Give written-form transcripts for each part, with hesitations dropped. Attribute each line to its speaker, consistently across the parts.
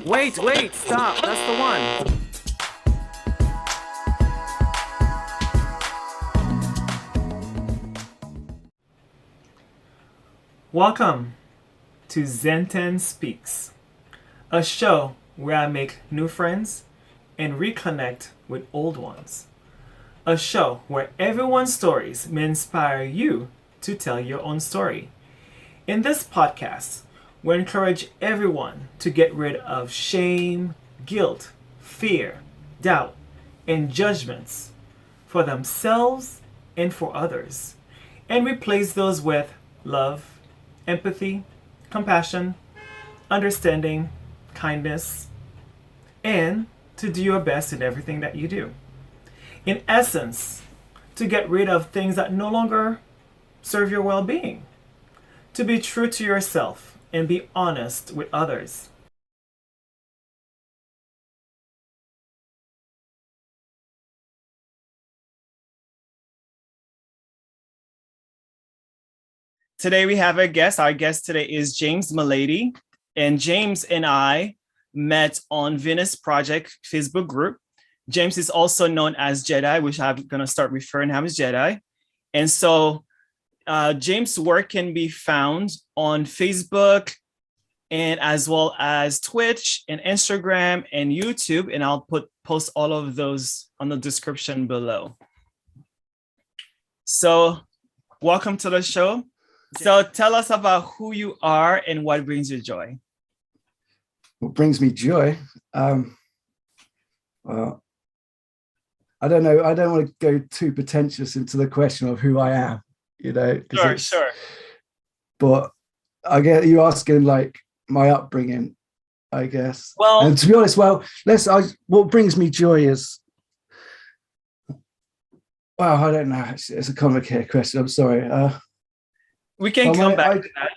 Speaker 1: Wait, stop. That's the one. Welcome to ZEN TENN Speaks, a show where I make new friends and reconnect with old ones. A show where everyone's stories may inspire you to tell your own story. In this podcast, we encourage everyone to get rid of shame, guilt, fear, doubt, and judgments for themselves and for others, and replace those with love, empathy, compassion, understanding, kindness, and to do your best in everything that you do. In essence, to get rid of things that no longer serve your well being, to be true to yourself and be honest with others. Today we have a guest. Our guest today is James Milady, and James and I met on Venus Project Facebook group. James is also known as Jedi, which I'm going to start referring to him as Jedi. And so James' work can be found on Facebook and as well as Twitch and Instagram and YouTube. And I'll post all of those on the description below. So welcome to the show. So tell us about who you are and what brings you joy.
Speaker 2: What brings me joy? Well, I don't know. I don't want to go too pretentious into the question of who I am, you know.
Speaker 1: Sure.
Speaker 2: But I get you asking like my upbringing, I guess.
Speaker 1: Well,
Speaker 2: and to be honest, what brings me joy is, well, I don't know. It's a complicated question. I'm sorry.
Speaker 1: We can come back to that.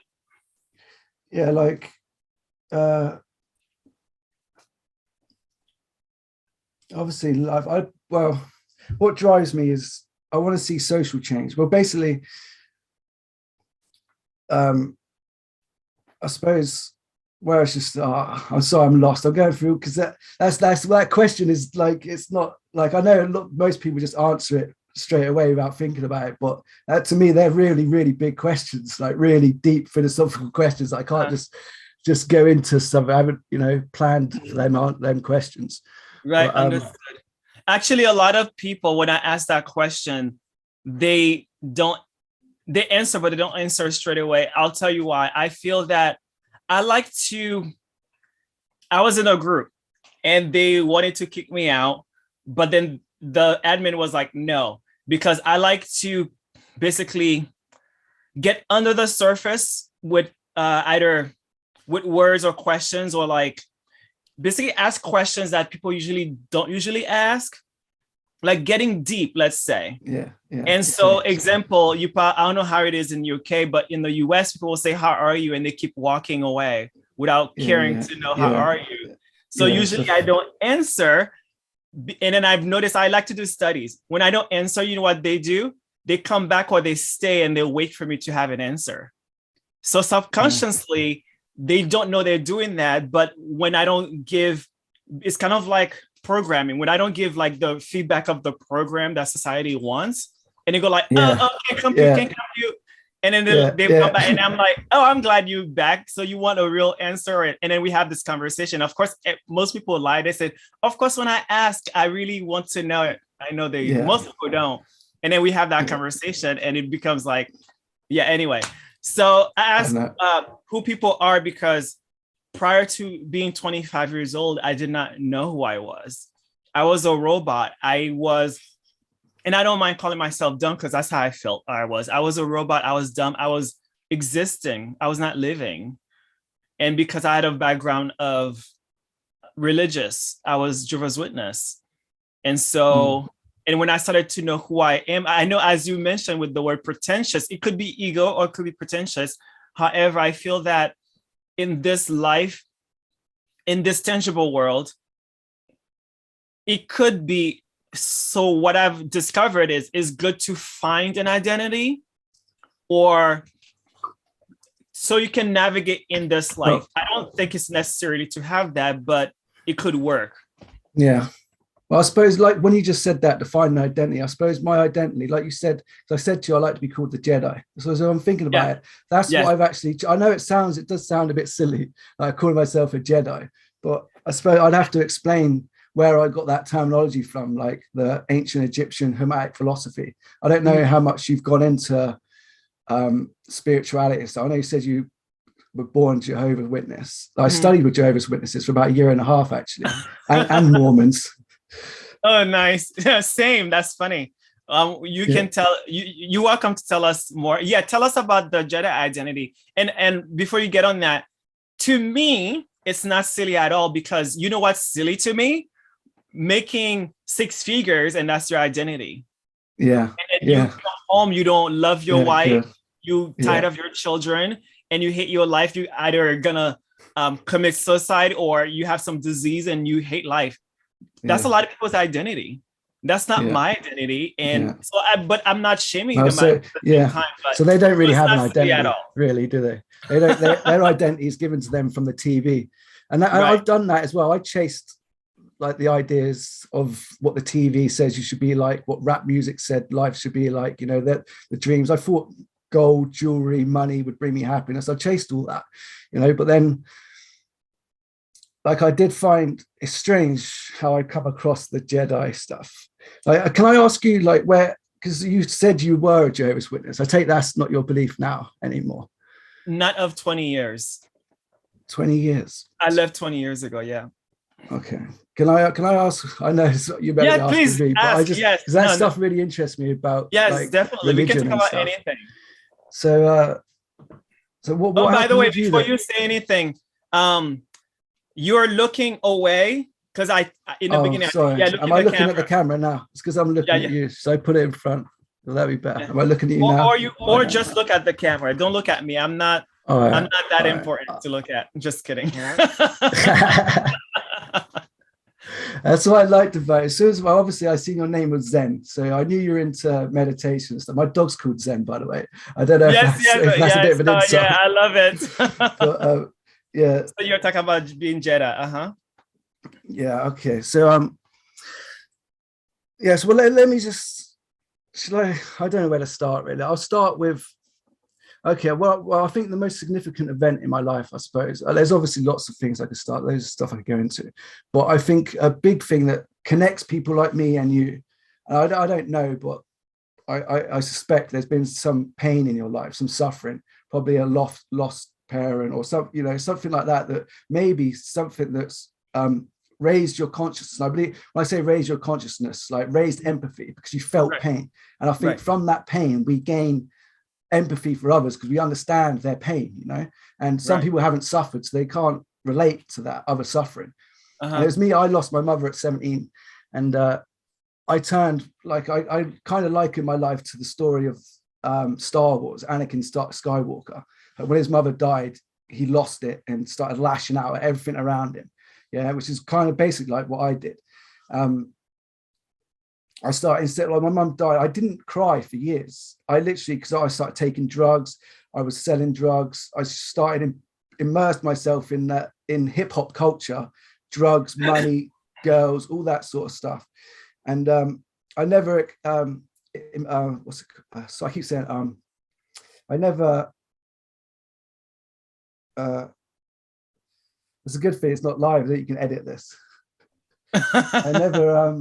Speaker 2: Yeah, like obviously life. What drives me is I want to see social change. Well, basically, I suppose where it's just I'm sorry, I'm lost. I'm going through because that question is like, it's not like, I know most people just answer it straight away without thinking about it, but to me they're really, really big questions, like really deep philosophical questions. I can't just go into something I haven't planned for them questions.
Speaker 1: Right. But, understood. Actually, a lot of people, when I ask that question, they answer, but they don't answer straight away. I'll tell you why. I feel that I was in a group and they wanted to kick me out, but then the admin was like, no, because I like to basically get under the surface with either with words or questions, or like basically ask questions that people don't usually ask, like getting deep, let's say.
Speaker 2: Yeah.
Speaker 1: And so example, I don't know how it is in UK, but in the US, people will say, how are you? And they keep walking away without caring to know how are you. So usually I don't answer. And then I've noticed I like to do studies. When I don't answer, you know what they do? They come back or they stay and they wait for me to have an answer. So subconsciously, they don't know they're doing that. But when I don't give, it's kind of like programming. When I don't give like the feedback of the program that society wants, and they go like, can't come you. And then they come back and I'm like, oh, I'm glad you're back. So you want a real answer. And then we have this conversation. Of course, most people lie. They said, of course, when I ask, I really want to know it. I know most people don't. And then we have that conversation and it becomes like, anyway. So I asked who people are because prior to being 25 years old, I did not know who I was. I was a robot. And I don't mind calling myself dumb because that's how I felt I was. I was a robot. I was dumb. I was existing. I was not living. And because I had a background of religious, I was Jehovah's Witness. And so, and when I started to know who I am, I know, as you mentioned with the word pretentious, it could be ego or it could be pretentious. However, I feel that in this life, in this tangible world, it could be. So what I've discovered is good to find an identity or so you can navigate in this life. I don't think it's necessarily to have that, but it could work.
Speaker 2: Yeah. Well, I suppose, like when you just said that, define an identity, I suppose my identity, like you said, because I said to you, I like to be called the Jedi. So as I'm thinking about it, that's what I've actually, I know it does sound a bit silly, like calling myself a Jedi, but I suppose I'd have to explain where I got that terminology from, like the ancient Egyptian Hermetic philosophy. I don't know how much you've gone into spirituality. So I know you said you were born Jehovah's Witness. I studied with Jehovah's Witnesses for about a year and a half, actually, and Mormons.
Speaker 1: Oh, nice. Yeah, same. That's funny. You can tell you're welcome to tell us more. Yeah, tell us about the Jedi identity. And before you get on that, to me, it's not silly at all, because you know what's silly to me? Making 6 figures and that's your identity.
Speaker 2: Yeah.
Speaker 1: And you come home, you don't love your wife, you tired of your children, and you hate your life. You either gonna commit suicide or you have some disease and you hate life. That's a lot of people's identity. That's not my identity. And so but I'm not shaming them
Speaker 2: so,
Speaker 1: at the same time,
Speaker 2: so they don't really have an identity at all, really, do they? They don't. Their identity is given to them from the TV. And I've done that as well. I chased like the ideas of what the TV says you should be like, what rap music said life should be like, you know, that the dreams. I thought gold, jewelry, money would bring me happiness. I chased all that, you know, but then like I did find it's strange how I come across the Jedi stuff. Like, can I ask you, like, where, because you said you were a Jehovah's Witness. I take that's not your belief now anymore.
Speaker 1: Not of 20 years.
Speaker 2: 20 years.
Speaker 1: I left 20 years ago. Yeah.
Speaker 2: Okay. Can I ask? I know you better be asking me, but I just because that stuff really interests me about.
Speaker 1: Yes,
Speaker 2: like,
Speaker 1: definitely. We can talk about
Speaker 2: stuff.
Speaker 1: anything.
Speaker 2: So, what?
Speaker 1: Oh, by the way, before you say anything, you're looking away because in the beginning.
Speaker 2: Sorry. Am I looking at the camera now? It's because I'm looking at you. So I put it in front. Will that be better? Am I looking at you now?
Speaker 1: Or just look at the camera. Don't look at me. I'm not that important to look at. Just kidding.
Speaker 2: That's what I liked about it. As soon as, well, obviously I seen your name was Zen, so I knew you're into meditation and stuff. My dog's called Zen, by the way. I don't know if that's a bit of an insult.
Speaker 1: Yeah, I love it.
Speaker 2: But, yeah.
Speaker 1: So you're talking about being Jedi,
Speaker 2: Yeah. Okay. So yes. Well, let me just. I don't know where to start really. I'll start with. Okay, well, I think the most significant event in my life, I suppose, there's obviously lots of things I could start, there's stuff I could go into, but I think a big thing that connects people like me and you, and I don't know, but I suspect there's been some pain in your life, some suffering, probably a lost parent or something like that, that maybe something that's raised your consciousness. And I believe when I say raise your consciousness, like raised empathy, because you felt pain. And I think from that pain, we gain empathy for others because we understand their pain, you know, and some people haven't suffered, so they can't relate to that other suffering. And it was me. I lost my mother at 17, and I turned, like, I kind of liken my life to the story of Star Wars, Anakin Skywalker. When his mother died, he lost it and started lashing out at everything around him, which is kind of basically like what I did. I started, instead, like my mum died, I didn't cry for years. I literally, because I started taking drugs, I was selling drugs. I started immersed myself in hip hop culture, drugs, money, girls, all that sort of stuff. And I never, so I keep saying, I never, it's a good thing it's not live that you can edit this. I never,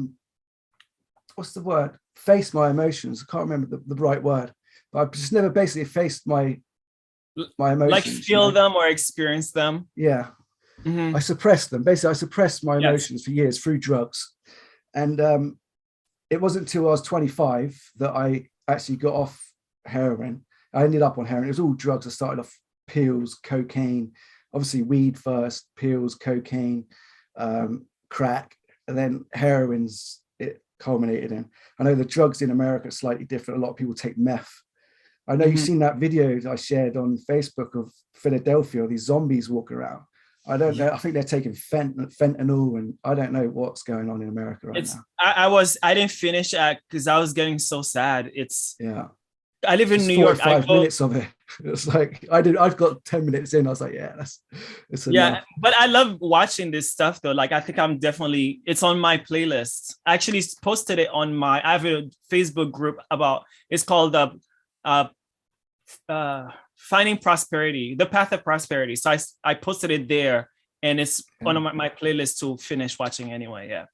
Speaker 2: what's the word? Face my emotions. I can't remember the right word, but I've just never basically faced my emotions.
Speaker 1: Like feel them or experience them.
Speaker 2: Yeah. I suppressed them. Basically, I suppressed my emotions for years through drugs. And it wasn't until I was 25 that I actually got off heroin. I ended up on heroin. It was all drugs. I started off pills, cocaine, obviously weed first, pills, cocaine, crack, and then heroin's culminated in. I know the drugs in America are slightly different. A lot of people take meth. I know you've seen that video that I shared on Facebook of Philadelphia, these zombies walking around. I don't know. I think they're taking fentanyl, and I don't know what's going on in America right now.
Speaker 1: I didn't finish because I was getting so sad. I live in
Speaker 2: Just
Speaker 1: New York.
Speaker 2: 5 minutes of it. It's like I've got 10 minutes in. I was like, yeah, it's enough.
Speaker 1: But I love watching this stuff though. Like I think it's on my playlist. I actually posted it on I have a Facebook group it's called Finding Prosperity, the Path of Prosperity. So I posted it there, and it's on my playlist to finish watching anyway.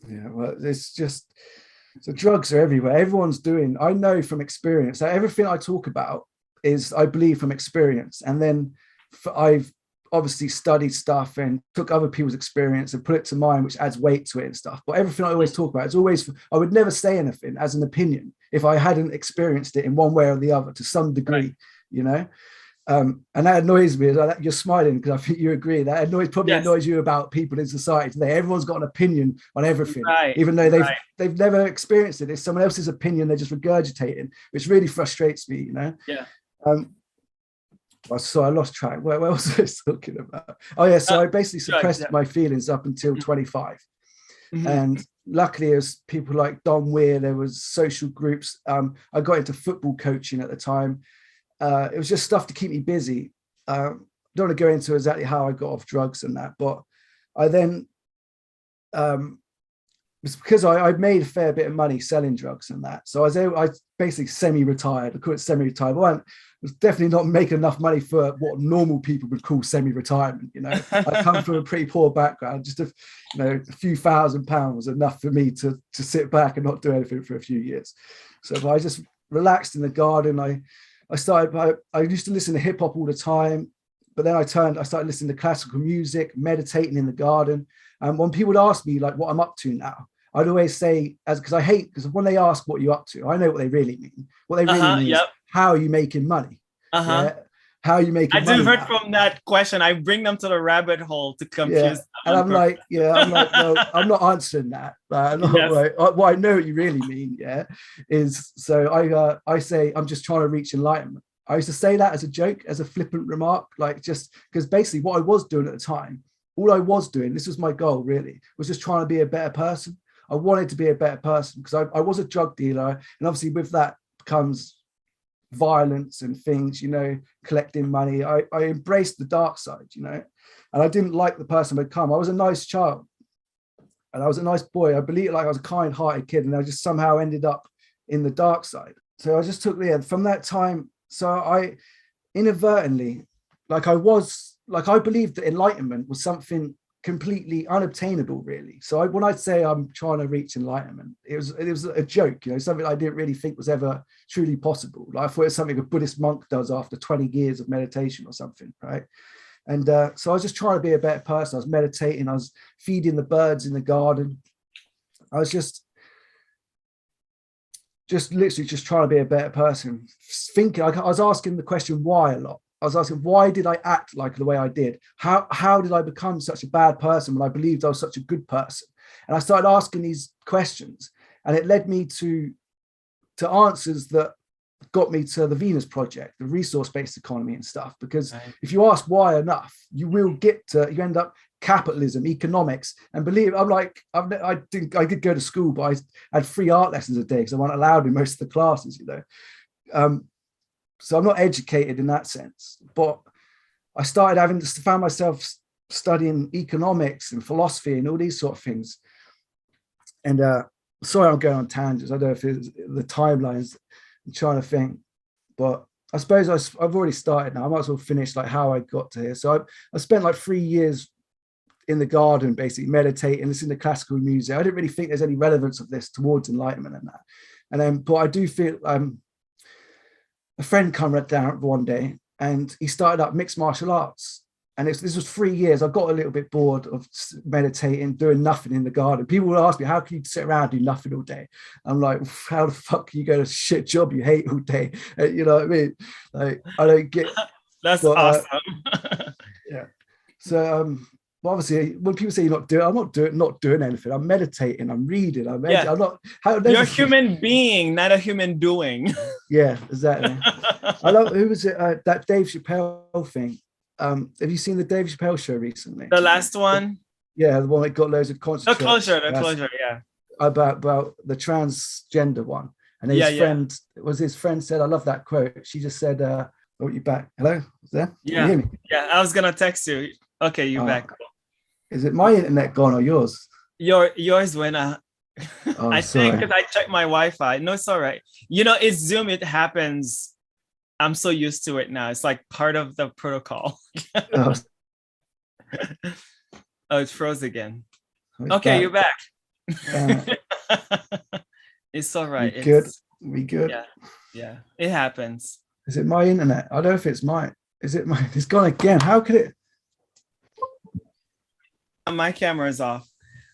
Speaker 2: Yeah, well, it's just, so drugs are everywhere. Everyone's doing, I know from experience that everything I talk about is, I believe, from experience. And then I've obviously studied stuff and took other people's experience and put it to mine, which adds weight to it and stuff. But everything I always talk about, it's always, I would never say anything as an opinion if I hadn't experienced it in one way or the other to some degree, you know? And that annoys me. You're smiling because I think you agree. That annoys you about people in society today. Everyone's got an opinion on everything, even though they've never experienced it. It's someone else's opinion. They're just regurgitating, which really frustrates me, you know? So I lost track. What was I talking about? Oh yeah, so I basically suppressed my feelings up until 25. And luckily it was people like Don Weir, there was social groups. I got into football coaching at the time. It was just stuff to keep me busy. Don't want to go into exactly how I got off drugs and that, but I then, it's because I made a fair bit of money selling drugs and that. So I basically semi-retired. I call it semi-retired. I was definitely not making enough money for what normal people would call semi-retirement. You know, I come from a pretty poor background. Just a few £1,000 was enough for me to sit back and not do anything for a few years. So I just relaxed in the garden. I used to listen to hip hop all the time, but then I started listening to classical music, meditating in the garden. And when people would ask me like what I'm up to now, I'd always say, because when they ask what you're up to, I know what they really mean. What they really mean is, how are you making money? Yeah? How are you making money? I
Speaker 1: do hurt from that question. I bring them to the rabbit hole to confuse them.
Speaker 2: And I'm like, well, I'm not answering that. What I know what you really mean, is, so I say, I'm just trying to reach enlightenment. I used to say that as a joke, as a flippant remark, like just because basically what I was doing at the time, all I was doing, this was my goal really, was just trying to be a better person. I wanted to be a better person because I was a drug dealer. And obviously with that comes violence and things, collecting money. I embraced the dark side, and I didn't like the person I'd become. I was a nice child and I was a nice boy. I believe I was a kind-hearted kid, and I just somehow ended up in the dark side. So I just took from that time. So I inadvertently, I believed that enlightenment was something completely unobtainable, really. So when I say I'm trying to reach enlightenment, it was a joke, something I didn't really think was ever truly possible. I thought it was something a Buddhist monk does after 20 years of meditation or something, right? And so I was just trying to be a better person. I was meditating, I was feeding the birds in the garden. I was just literally just trying to be a better person. Thinking, I was asking the question why a lot. I was asking, why did I act like the way I did? How did I become such a bad person when I believed I was such a good person? And I started asking these questions, and it led me to answers that got me to the Venus Project, the resource-based economy and stuff. Because if you ask why enough, you end up capitalism, economics, and believe I did go to school, but I had 3 art lessons a day because I wasn't allowed in most of the classes, So I'm not educated in that sense, but I found myself studying economics and philosophy and all these sort of things. And sorry, I'm going on tangents. I don't know if it's the timelines. I'm trying to think, but I suppose I've already started now. I might as well finish how I got to here. So I spent 3 years in the garden, basically meditating, listening to classical music. I didn't really think there's any relevance of this towards enlightenment and that. And then, but I do feel a friend came down one day and he started up mixed martial arts. And this was 3 years. I got a little bit bored of meditating, doing nothing in the garden. People would ask me, how can you sit around and do nothing all day? I'm like, how the fuck can you go to a shit job you hate all day? You know what I mean? I don't get.
Speaker 1: That's awesome.
Speaker 2: Yeah. So obviously, when people say I'm not doing anything. I'm meditating. I'm reading. I'm not.
Speaker 1: You're a human being, not a human doing.
Speaker 2: Yeah, exactly. I love. Who was it? That Dave Chappelle thing. Have you seen the Dave Chappelle show recently?
Speaker 1: The last one.
Speaker 2: Yeah, the one that got loads of content.
Speaker 1: The closure. Yeah.
Speaker 2: About the transgender one, and his friend said, I love that quote. She just said, Oh, you back? Hello? Is there? Can
Speaker 1: Yeah.
Speaker 2: you hear me?
Speaker 1: Yeah. I was gonna text you. Okay, you're back.
Speaker 2: Is it my internet gone or yours?
Speaker 1: Yours went
Speaker 2: Oh,
Speaker 1: I think
Speaker 2: sorry.
Speaker 1: because I checked my Wi-Fi. No, it's all right. It's Zoom. It happens. I'm so used to it now. It's like part of the protocol.
Speaker 2: Oh,
Speaker 1: Oh, it froze again.
Speaker 2: back.
Speaker 1: Okay, you're back.
Speaker 2: Damn it.
Speaker 1: It's all right.
Speaker 2: We good? We good?
Speaker 1: Yeah. It happens.
Speaker 2: Is it my internet? I don't know if it's mine. Is it mine? It's gone again. How could it?
Speaker 1: My camera is off.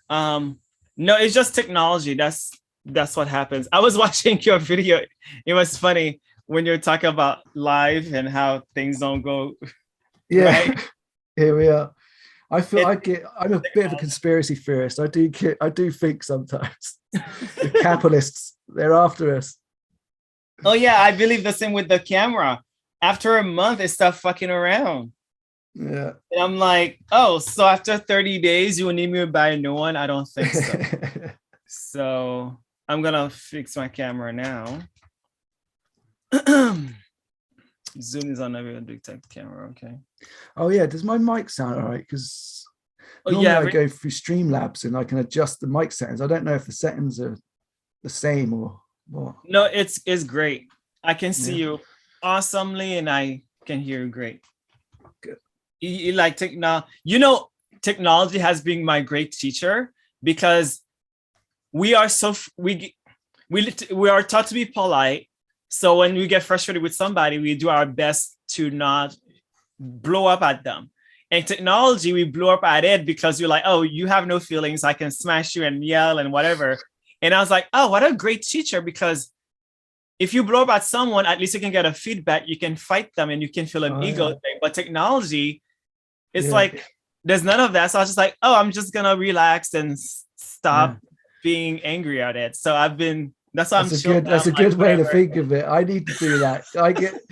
Speaker 1: No, it's just technology. That's what happens. I was watching your video. It was funny when you're talking about live and how things don't go.
Speaker 2: Yeah.
Speaker 1: Right?
Speaker 2: Here we are. I'm a bit of a conspiracy theorist. I do think sometimes the capitalists, they're after us.
Speaker 1: Oh yeah, I believe the same with the camera. After a month, it stopped fucking around.
Speaker 2: Yeah.
Speaker 1: And I'm like, oh, so after 30 days, you will need me to buy a new one? I don't think so. So I'm gonna fix my camera now. Zoom is on every big tech camera. Okay.
Speaker 2: Oh yeah, does my mic sound all right? Because normally
Speaker 1: yeah,
Speaker 2: I go through Streamlabs and I can adjust the mic settings. I don't know if the settings are the same or what.
Speaker 1: No, it's great. I can see you awesomely and I can hear you great.
Speaker 2: Good.
Speaker 1: You like technology has been my great teacher because we are taught to be polite. So when we get frustrated with somebody, we do our best to not blow up at them. And technology, we blow up at it because you're like, oh, you have no feelings. I can smash you and yell and whatever. And I was like, oh, what a great teacher, because if you blow up at someone, at least you can get a feedback. You can fight them and you can feel an ego thing. But technology, it's like, there's none of that. So I was just like, oh, I'm just going to relax and stop being angry at it. So that's a
Speaker 2: good way to think of it. I need to do that.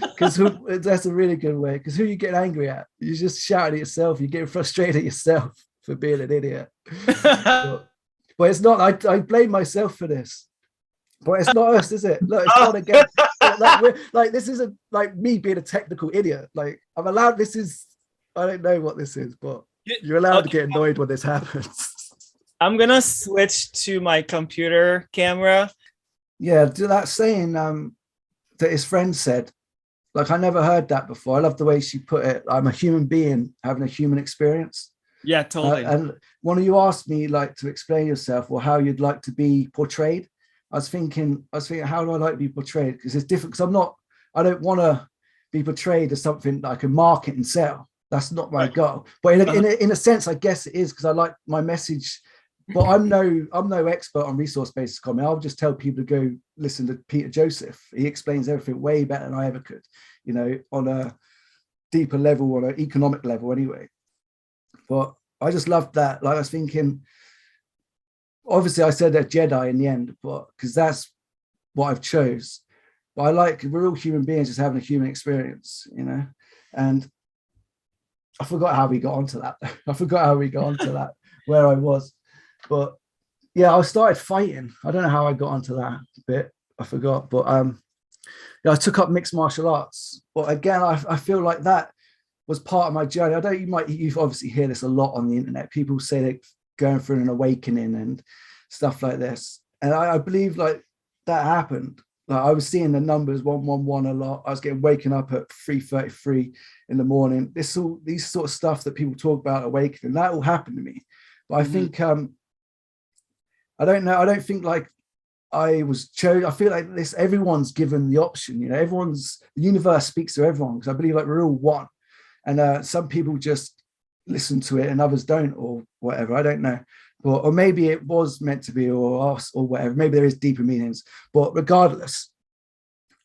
Speaker 2: Because that's a really good way. Because who you get angry at? You're just shouting at yourself. You're getting frustrated at yourself for being an idiot. but it's not. I blame myself for this. But it's not us, is it? Look, it's not again. This isn't like me being a technical idiot. Like I'm allowed. I don't know what this is, but you're allowed to get annoyed when this happens.
Speaker 1: I'm gonna switch to my computer camera.
Speaker 2: Yeah, to that saying that his friend said, like I never heard that before. I love the way she put it. I'm a human being having a human experience.
Speaker 1: Yeah, totally.
Speaker 2: And when you asked me like to explain yourself or how you'd like to be portrayed, I was thinking, how do I like to be portrayed? Because it's different. Because I don't want to be portrayed as something that I can market and sell. That's not my goal. But in a sense, I guess it is, because I like my message. But I'm no expert on resource-based economy. I'll just tell people to go listen to Peter Joseph. He explains everything way better than I ever could, on a deeper level, on an economic level anyway. But I just loved that. Like I was thinking, obviously I said that Jedi in the end, but because that's what I've chose. But we're all human beings just having a human experience, and I forgot how we got onto that. Where I was. But yeah, I started fighting. I don't know how I got onto that bit. I forgot. But I took up mixed martial arts. But again, I feel like that was part of my journey. You've obviously hear this a lot on the internet. People say they're going through an awakening and stuff like this. And I believe like that happened. Like I was seeing the numbers 111 a lot. I was waking up at 3:33 in the morning. These sort of stuff that people talk about awakening, that all happened to me. But I think I don't know. I don't think like I was chosen. I feel like everyone's given the option, the universe speaks to everyone, because I believe like we're all one. And some people just listen to it and others don't, or whatever. I don't know. Or maybe it was meant to be, or us, or whatever. Maybe there is deeper meanings. But regardless,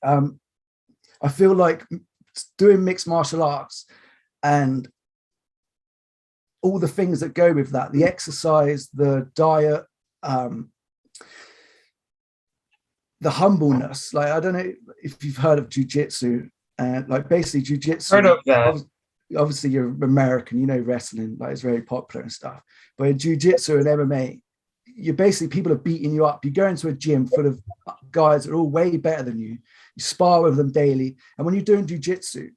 Speaker 2: I feel like doing mixed martial arts and all the things that go with that, the exercise, the diet, the humbleness. Like I don't know if you've heard of jiu-jitsu, and like basically jiu-jitsu.
Speaker 1: Heard of that.
Speaker 2: Obviously you're American, wrestling, like it's very popular and stuff. But in jiu-jitsu and MMA, you're basically, people are beating you up. You go into a gym full of guys that are all way better than you. You spar with them daily. And when you're doing jujitsu,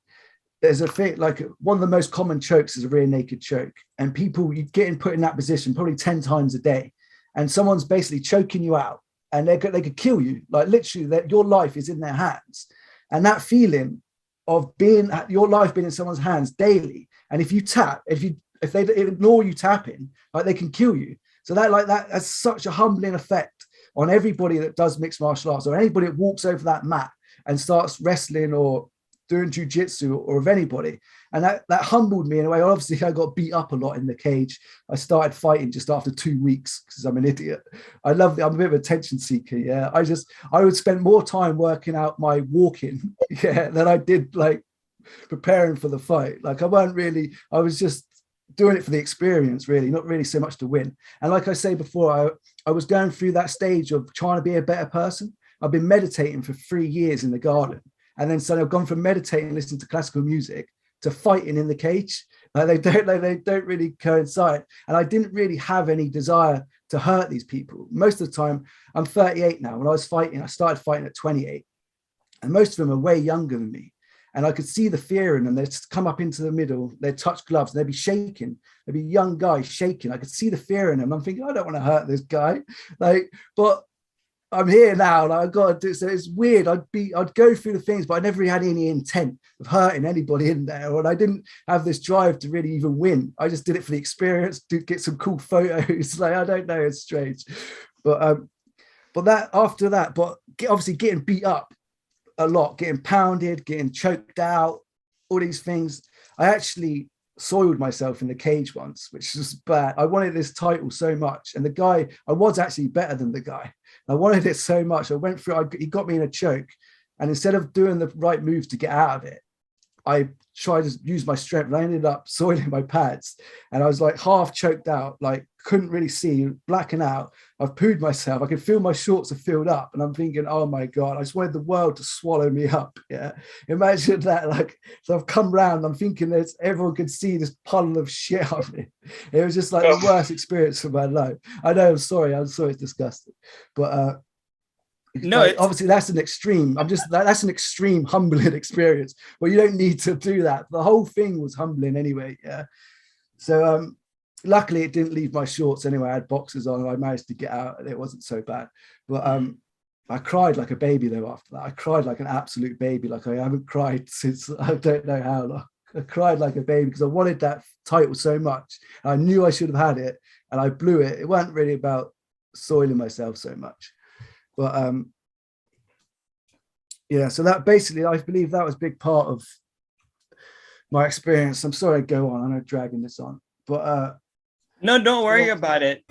Speaker 2: there's a thing, like one of the most common chokes is a rear naked choke. And people, you get put in that position probably 10 times a day. And someone's basically choking you out, and they could kill you. Like literally, that your life is in their hands. And that feeling of your life being in someone's hands daily. And if you tap, if they ignore you tapping, like they can kill you. So that has such a humbling effect on everybody that does mixed martial arts, or anybody that walks over that mat and starts wrestling or doing jujitsu, or of anybody. And that humbled me in a way. Obviously, I got beat up a lot in the cage. I started fighting just after 2 weeks because I'm an idiot. I'm a bit of a attention seeker. Yeah. I would spend more time working out my walking, yeah, than I did like preparing for the fight. Like I was just doing it for the experience, really, not really so much to win. And like I say before, I was going through that stage of trying to be a better person. I've been meditating for 3 years in the garden. And then so I've gone from meditating, listening to classical music, to fighting in the cage. They don't really coincide. And I didn't really have any desire to hurt these people. Most of the time, I'm 38 now. When I started fighting at 28. And most of them are way younger than me. And I could see the fear in them. They'd come up into the middle, they'd touch gloves, and they'd be shaking. They'd be young guys shaking. I could see the fear in them. I'm thinking, I don't want to hurt this guy. But I'm here now, and I've got to do. So it's weird. I'd go through the things, but I never really had any intent of hurting anybody in there, and I didn't have this drive to really even win. I just did it for the experience, to get some cool photos. Like I don't know, it's strange, but that after that, obviously getting beat up a lot, getting pounded, getting choked out, all these things. I actually soiled myself in the cage once, which was bad. I wanted this title so much, and the guy, I was actually better than the guy. I wanted it so much. I went through, he got me in a choke, and instead of doing the right moves to get out of it, I tried to use my strength, and I ended up soiling my pads, and I was like half choked out, like couldn't really see, blacking out. I've pooed myself. I could feel my shorts are filled up, and I'm thinking, oh my God, I just wanted the world to swallow me up. Yeah. Imagine that. Like, so I've come round, I'm thinking that everyone could see this puddle of shit on me. It was just like the worst experience of my life. I know, I'm sorry it's disgusting. But no, like, obviously that's an extreme. That's an extreme humbling experience. Well, you don't need to do that. The whole thing was humbling anyway. Yeah. So luckily it didn't leave my shorts anyway. I had boxers on, and I managed to get out, and it wasn't so bad. But I cried like a baby though after that. I cried like an absolute baby. Like I haven't cried since I don't know how long. I cried like a baby because I wanted that title so much. I knew I should have had it, and I blew it. It wasn't really about soiling myself so much. But yeah, so that basically, I believe that was a big part of my experience. I'm sorry I go on. I know dragging this on, but
Speaker 1: no, don't worry about it.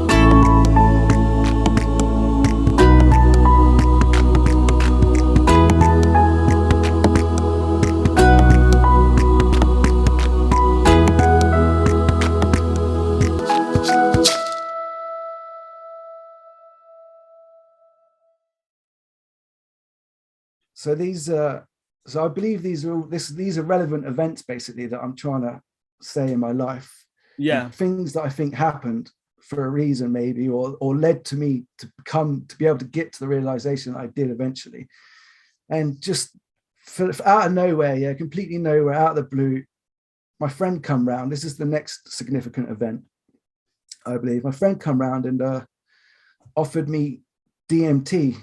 Speaker 2: So I believe these are relevant events basically that I'm trying to say in my life.
Speaker 1: Yeah.
Speaker 2: Things that I think happened for a reason maybe, or led to me to be able to get to the realization that I did eventually. And just for out of nowhere, yeah, completely nowhere, out of the blue, my friend come round. This is the next significant event, I believe. My friend come round and offered me DMT.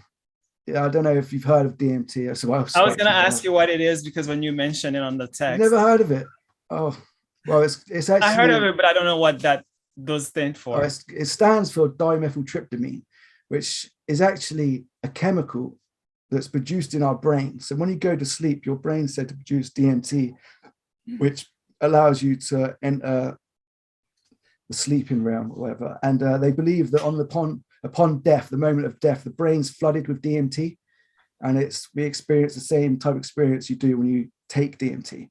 Speaker 2: Yeah, I don't know if you've heard of DMT. So I was
Speaker 1: going to ask you what it is, because when you mentioned it on the text.
Speaker 2: You've never heard of it? Oh, well, it's actually...
Speaker 1: I heard of it, but I don't know what that does stand for.
Speaker 2: It stands for dimethyltryptamine, which is actually a chemical that's produced in our brain. So when you go to sleep, your brain's said to produce DMT, which allows you to enter the sleeping realm or whatever. And they believe that upon death, the moment of death, the brain's flooded with DMT, and we experience the same type of experience you do when you take DMT.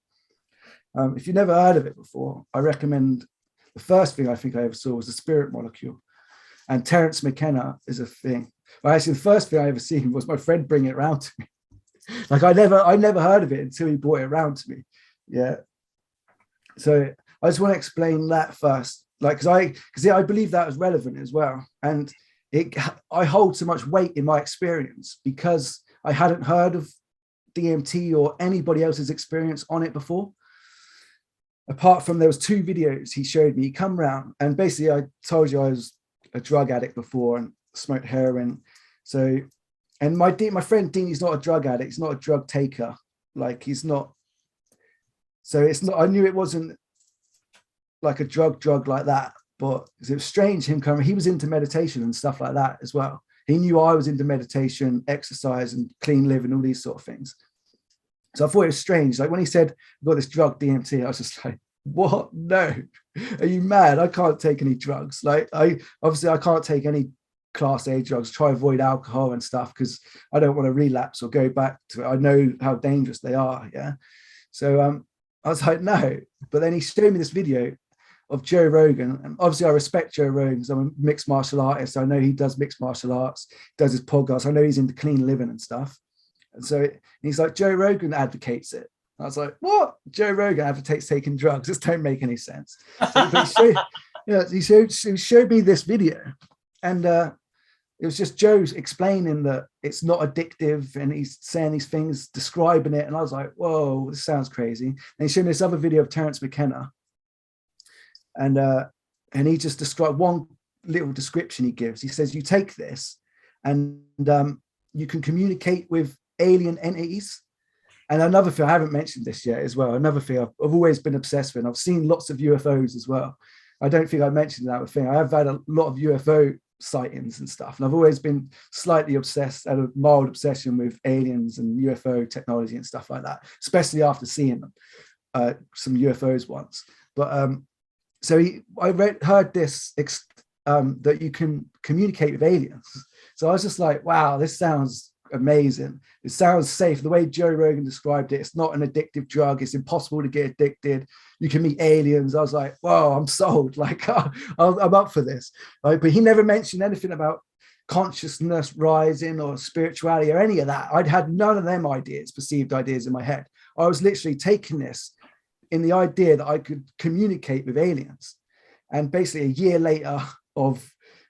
Speaker 2: If you've never heard of it before, I recommend, the first thing I think I ever saw was the spirit molecule, and Terence McKenna is a thing. Well, actually, the first thing I ever seen was my friend bring it around to me. Like I never heard of it until he brought it around to me. Yeah. So I just want to explain that first, like, because I believe that was relevant as well. And I hold so much weight in my experience because I hadn't heard of DMT or anybody else's experience on it before. Apart from, there was 2 videos he showed me. He come round, and basically I told you I was a drug addict before and smoked heroin. So, and my friend Dean, he's not a drug addict. He's not a drug taker. Like, he's not. So it's not, I knew it wasn't like a drug like that, but it was strange him coming. He was into meditation and stuff like that as well. He knew I was into meditation, exercise, and clean living, all these sort of things. So I thought it was strange. Like when he said, I've got this drug, DMT, I was just like, what? No, are you mad? I can't take any drugs. Like, I can't take any class A drugs, try avoid alcohol and stuff, because I don't want to relapse or go back to it. I know how dangerous they are. Yeah. So I was like, no. But then he showed me this video of Joe Rogan. And obviously I respect Joe Rogan because I'm a mixed martial artist. I know he does mixed martial arts, does his podcast. I know he's into clean living and stuff. And so he's like, Joe Rogan advocates it. I was like, what? Joe Rogan advocates taking drugs? This don't make any sense. So he showed me this video, and it was just Joe explaining that it's not addictive, and he's saying these things, describing it. And I was like, whoa, this sounds crazy. And he showed me this other video of Terence McKenna, and he just described one little description he gives. He says, you take this and you can communicate with alien entities. And another thing, I haven't mentioned this yet as well, another thing I've always been obsessed with, and I've seen lots of UFOs as well. I don't think I mentioned that thing. I have had a lot of UFO sightings and stuff, and I've always been slightly obsessed, had a mild obsession with aliens and UFO technology and stuff like that, especially after seeing them, some UFOs once. But I heard this, that you can communicate with aliens. So I was just like, wow, this sounds amazing. It sounds safe. The way Joe Rogan described it, it's not an addictive drug. It's impossible to get addicted. You can meet aliens. I was like, whoa, I'm sold. Like, I'm up for this. Right? But he never mentioned anything about consciousness rising or spirituality or any of that. I'd had none of them ideas, perceived ideas in my head. I was literally taking this in the idea that I could communicate with aliens. And basically a year later of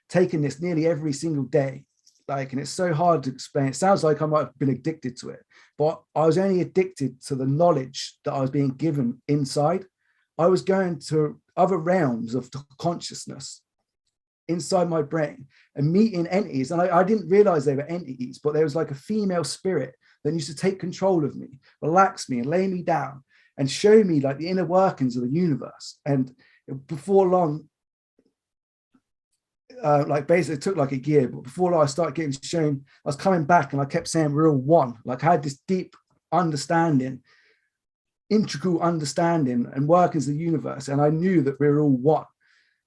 Speaker 2: taking this nearly every single day, and it's so hard to explain. It sounds like I might have been addicted to it, but I was only addicted to the knowledge that I was being given inside. I was going to other realms of consciousness inside my brain and meeting entities. And I didn't realize they were entities, but there was like a female spirit that used to take control of me, relax me and lay me down and show me like the inner workings of the universe. And before long, basically it took like a year, but before I started getting shown, I was coming back and I kept saying we're all one. Like I had this deep understanding, integral understanding and workings of the universe, and I knew that we were all one.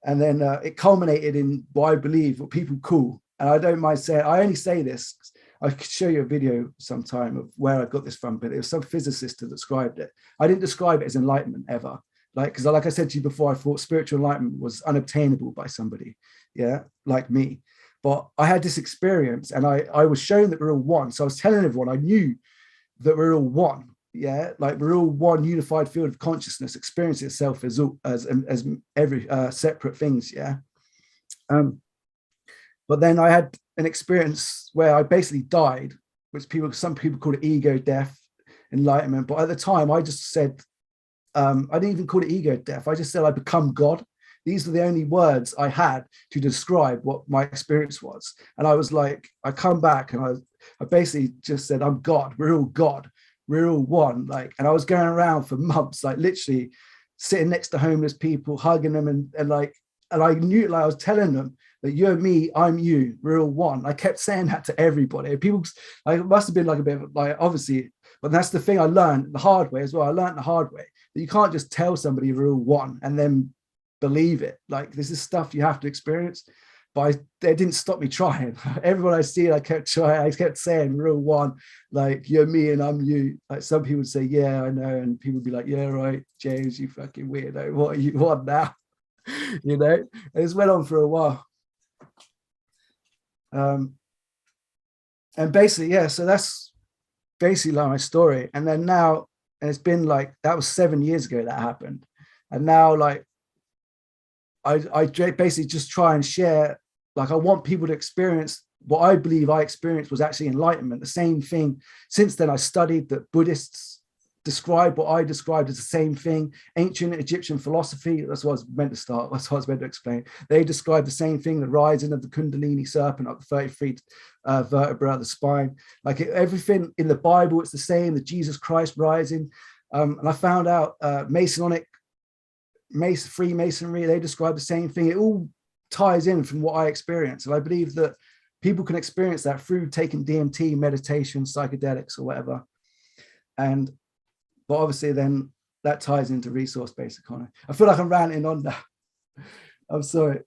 Speaker 2: And then it culminated in what I believe what people call, and I don't mind saying, I only say this, I could show you a video sometime of where I got this from, but it was some physicist that described it. I didn't describe it as enlightenment ever. Because like I said to you before, I thought spiritual enlightenment was unobtainable by somebody, like me. But I had this experience, and I was shown that we're all one. So I was telling everyone I knew that we're all one, like we're all one unified field of consciousness, experiencing itself as every separate things, But then I had an experience where I basically died, which some people call it ego death, enlightenment. But at the time, I just said, I didn't even call it ego death. I just said I become God. These were the only words I had to describe what my experience was. And I was like, I come back and I basically just said, I'm God. We're all God. We're all one. And I was going around for months, literally sitting next to homeless people, hugging them, and I knew, I was telling them that you're me, I'm you, we're all one. I kept saying that to everybody. People, it must have been like a bit of obviously, but that's the thing I learned the hard way as well. I learned the hard way that you can't just tell somebody we're all one and then believe it. This is stuff you have to experience. But they didn't stop me trying. Everyone I see, I kept trying. I kept saying we're all one. You're me and I'm you. Some people would say, yeah, I know, and people would be like, yeah, right, James, you fucking weirdo. What are you on now? And it's went on for a while. And basically, so that's basically my story. And then now, and it's been that was 7 years ago that happened. And now I basically just try and share like I want people to experience what I believe I experienced was actually enlightenment, the same thing. Since then, I studied that Buddhists describe what I described as the same thing. Ancient Egyptian philosophy, that's what I was meant to start, that's what I was meant to explain. They describe the same thing, the rising of the Kundalini serpent up the 33 vertebra of the spine. Like everything in the Bible, it's the same, the Jesus Christ rising. And I found out Freemasonry, they describe the same thing. It all ties in from what I experienced. And I believe that people can experience that through taking DMT, meditation, psychedelics or whatever. But obviously then that ties into resource-based economy. I feel like I'm ranting on that. I'm sorry.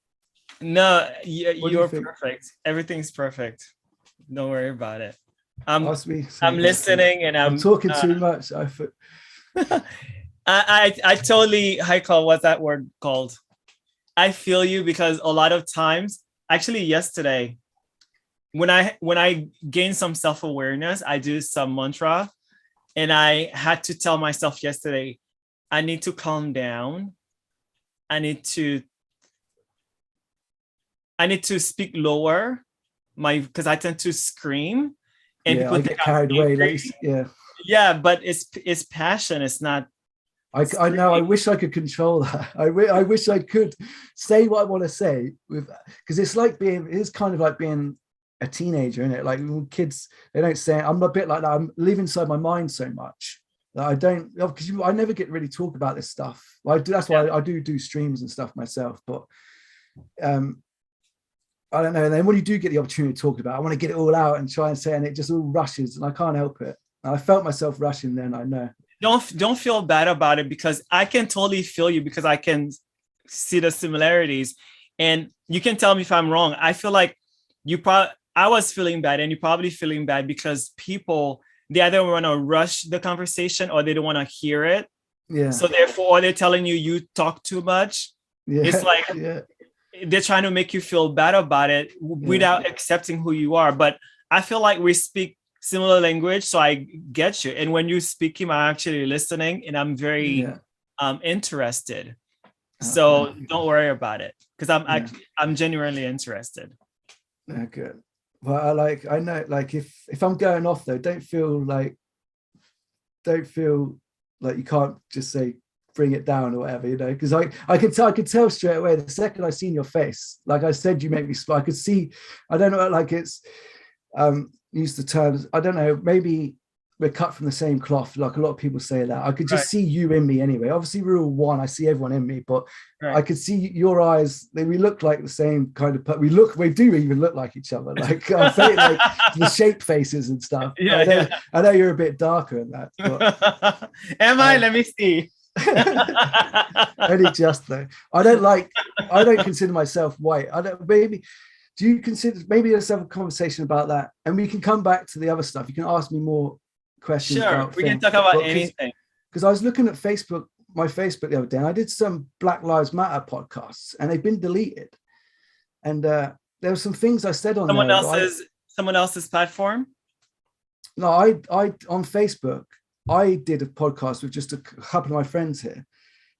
Speaker 1: No, you're perfect. Everything's perfect. Don't worry about it. I'm listening and I'm
Speaker 2: talking too much.
Speaker 1: I totally, what's that word called? I feel you, because a lot of times, actually yesterday, when I gain some self-awareness, I do some mantra, and I had to tell myself yesterday, I need to calm down. I need to speak lower, because I tend to scream, and people
Speaker 2: I get carried away.
Speaker 1: Yeah, but it's passion. It's not.
Speaker 2: I know. I wish I could control that. I wish I could say what I want to say because it's kind of like being a teenager, isn't it? Like kids, they don't say. I'm a bit like that. I live inside my mind so much that I don't, because I never get really talk about this stuff. That's why I do streams and stuff myself. But I don't know. And then when you do get the opportunity to talk about it, I want to get it all out and try and say, and it just all rushes, and I can't help it. And I felt myself rushing then. I know.
Speaker 1: Don't feel bad about it, because I can totally feel you, because I can see the similarities, and you can tell me if I'm wrong. I feel like I was feeling bad, and you're probably feeling bad because people, they either want to rush the conversation or they don't want to hear it.
Speaker 2: Yeah.
Speaker 1: So therefore they're telling you talk too much.
Speaker 2: Yeah.
Speaker 1: It's like they're trying to make you feel bad about it without accepting who you are. But I feel like we speak similar language, so I get you. And when you speak him, I'm actually listening, and I'm very interested. So don't worry about it, because I'm genuinely interested.
Speaker 2: Yeah, good. Well, I know, like if I'm going off though, don't feel like you can't just say bring it down or whatever, because I could tell straight away the second I seen your face. Like I said, you make me smile. I could see. I don't know, like it's use the terms, I don't know, maybe we're cut from the same cloth, like a lot of people say that. I could just see you in me anyway. Obviously we're all one, I see everyone in me, but I could see your eyes. We look like the same kind of, we do even look like each other, like I'm saying, like the shape faces and stuff. I know you're a bit darker than that, but
Speaker 1: am I? Let me see.
Speaker 2: Only just though. I don't consider myself white. Do you consider, maybe let's have a conversation about that, and we can come back to the other stuff. You can ask me more questions.
Speaker 1: Sure, we can talk about anything.
Speaker 2: Because I was looking at my Facebook the other day, and I did some Black Lives Matter podcasts, and they've been deleted. And there were some things I said on
Speaker 1: someone else's platform.
Speaker 2: No, I on Facebook, I did a podcast with just a couple of my friends here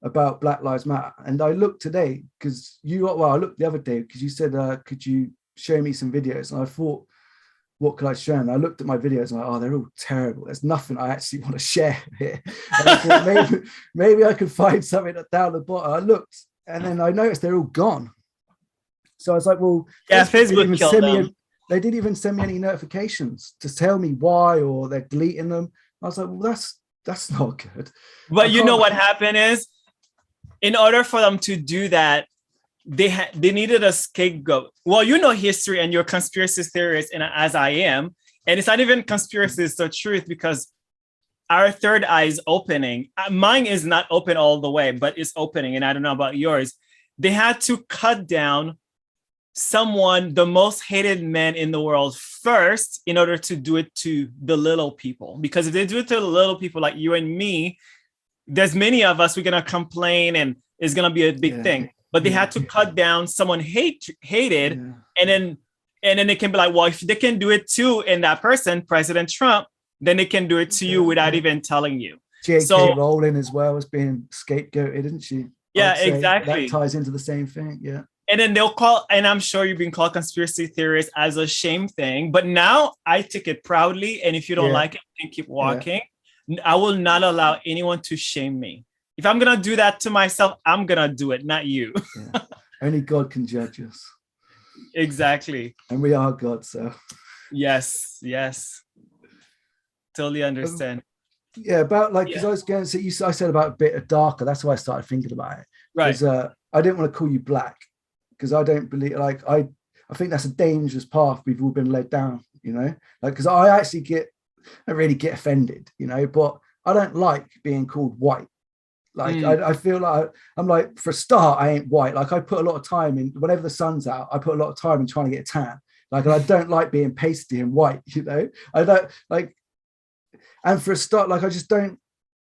Speaker 2: about Black Lives Matter. And I looked today because I looked the other day because you said, could you show me some videos? And I thought, what could I show? And I looked at my videos and I'm like, they're all terrible. There's nothing I actually want to share here. And I thought maybe I could find something down the bottom. I looked and then I noticed they're all gone. So I was like, well,
Speaker 1: Facebook killed them.
Speaker 2: They didn't even send me any notifications to tell me why, or they're deleting them. I was like, well, that's not good.
Speaker 1: But you know what happened is, in order for them to do that, they needed a scapegoat. Well, you know history and you're conspiracy theorist, and as I am, and it's not even conspiracy, it's the truth, because our third eye is opening. Mine is not open all the way, but it's opening, and I don't know about yours. They had to cut down the most hated man in the world first in order to do it to the little people. Because if they do it to the little people like you and me, there's many of us, we're going to complain and it's going to be a big thing. But they had to cut down someone hated. And then they can be like, well, if they can do it to in that person, President Trump, then they can do it to you without even telling you.
Speaker 2: J.K. Rowling as well as being scapegoated, isn't she?
Speaker 1: Yeah, exactly.
Speaker 2: That ties into the same thing. Yeah.
Speaker 1: And then they'll call, and I'm sure you've been called conspiracy theorists as a shame thing, but now I take it proudly. And if you don't like it, you can keep walking. I will not allow anyone to shame me. If I'm going to do that to myself, I'm going to do it, not you.
Speaker 2: Only God can judge us.
Speaker 1: Exactly.
Speaker 2: And we are God, so.
Speaker 1: Yes. Totally understand.
Speaker 2: About like, because I was going to say, I said about a bit darker. That's why I started thinking about it.
Speaker 1: Right.
Speaker 2: Because I didn't want to call you black, because I don't believe, like, I think that's a dangerous path we've all been led down, you know, like, because I really get offended, you know, but I don't like being called white. Like, I feel like I'm like, for a start, I ain't white. Like, I put a lot of time in, whenever the sun's out, I put a lot of time in trying to get a tan. Like, and I don't like being pasty and white, you know, I don't like, and for a start, like, I just don't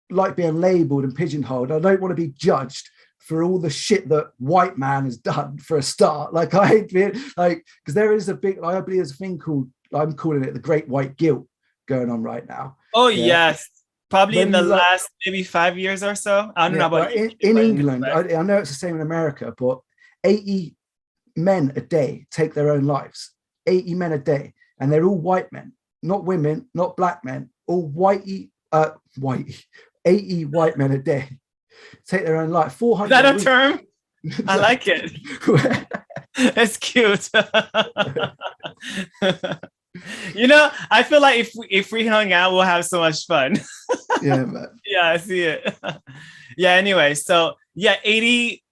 Speaker 2: like being labeled and pigeonholed. I don't want to be judged for all the shit that white man has done for a start. Like, I hate being like, because there is a big, I believe there's a thing called, I'm calling it the great white guilt going on right now.
Speaker 1: Oh, yes. Probably in the last maybe 5 years or so. I don't know about
Speaker 2: in England. I know it's the same in America, but 80 men a day take their own lives. 80 men a day, and they're all white men, not women, not black men, all 80 white men a day take their own life. 400.
Speaker 1: Is that a term? I like it. That's cute. You know, I feel like if we hung out, we'll have so much fun.
Speaker 2: Yeah, man.
Speaker 1: Yeah, I see it. Yeah, anyway, so 80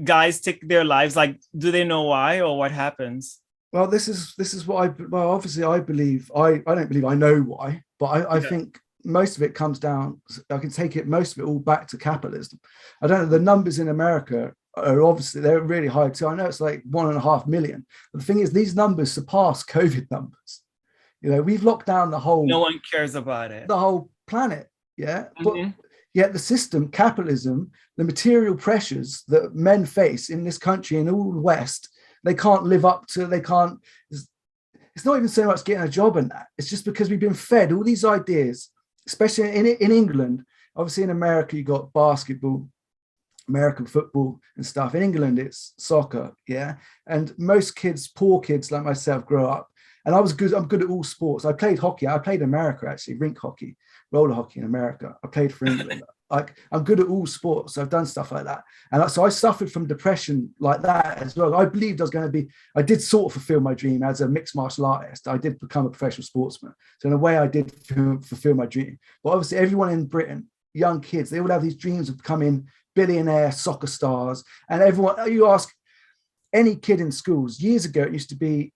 Speaker 1: guys take their lives. Like, do they know why or what happens?
Speaker 2: Well, this is what obviously I believe. I don't believe I know why, but I think most of it comes down, I can take it, most of it all back to capitalism. I don't know, the numbers in America are obviously, they're really high too. I know it's like 1.5 million. But the thing is, these numbers surpass COVID numbers. You know, we've locked down the whole.
Speaker 1: No one cares about it.
Speaker 2: The whole planet. Yeah. But yet the system, capitalism, the material pressures that men face in this country and all the West, they can't live up to, it's not even so much getting a job in that. It's just because we've been fed all these ideas, especially in England. Obviously in America, you got basketball, American football and stuff. In England, it's soccer, yeah. And most kids, poor kids like myself, grow up. And I'm good at all sports. I played hockey. I played in America, actually, rink hockey, roller hockey in America. I played for England. Like, I'm good at all sports. So I've done stuff like that. And so I suffered from depression like that as well. I believed I did sort of fulfill my dream as a mixed martial artist. I did become a professional sportsman. So in a way, I did fulfill my dream. But obviously, everyone in Britain, young kids, they all have these dreams of becoming billionaire soccer stars. And everyone, you ask any kid in schools, years ago, it used to be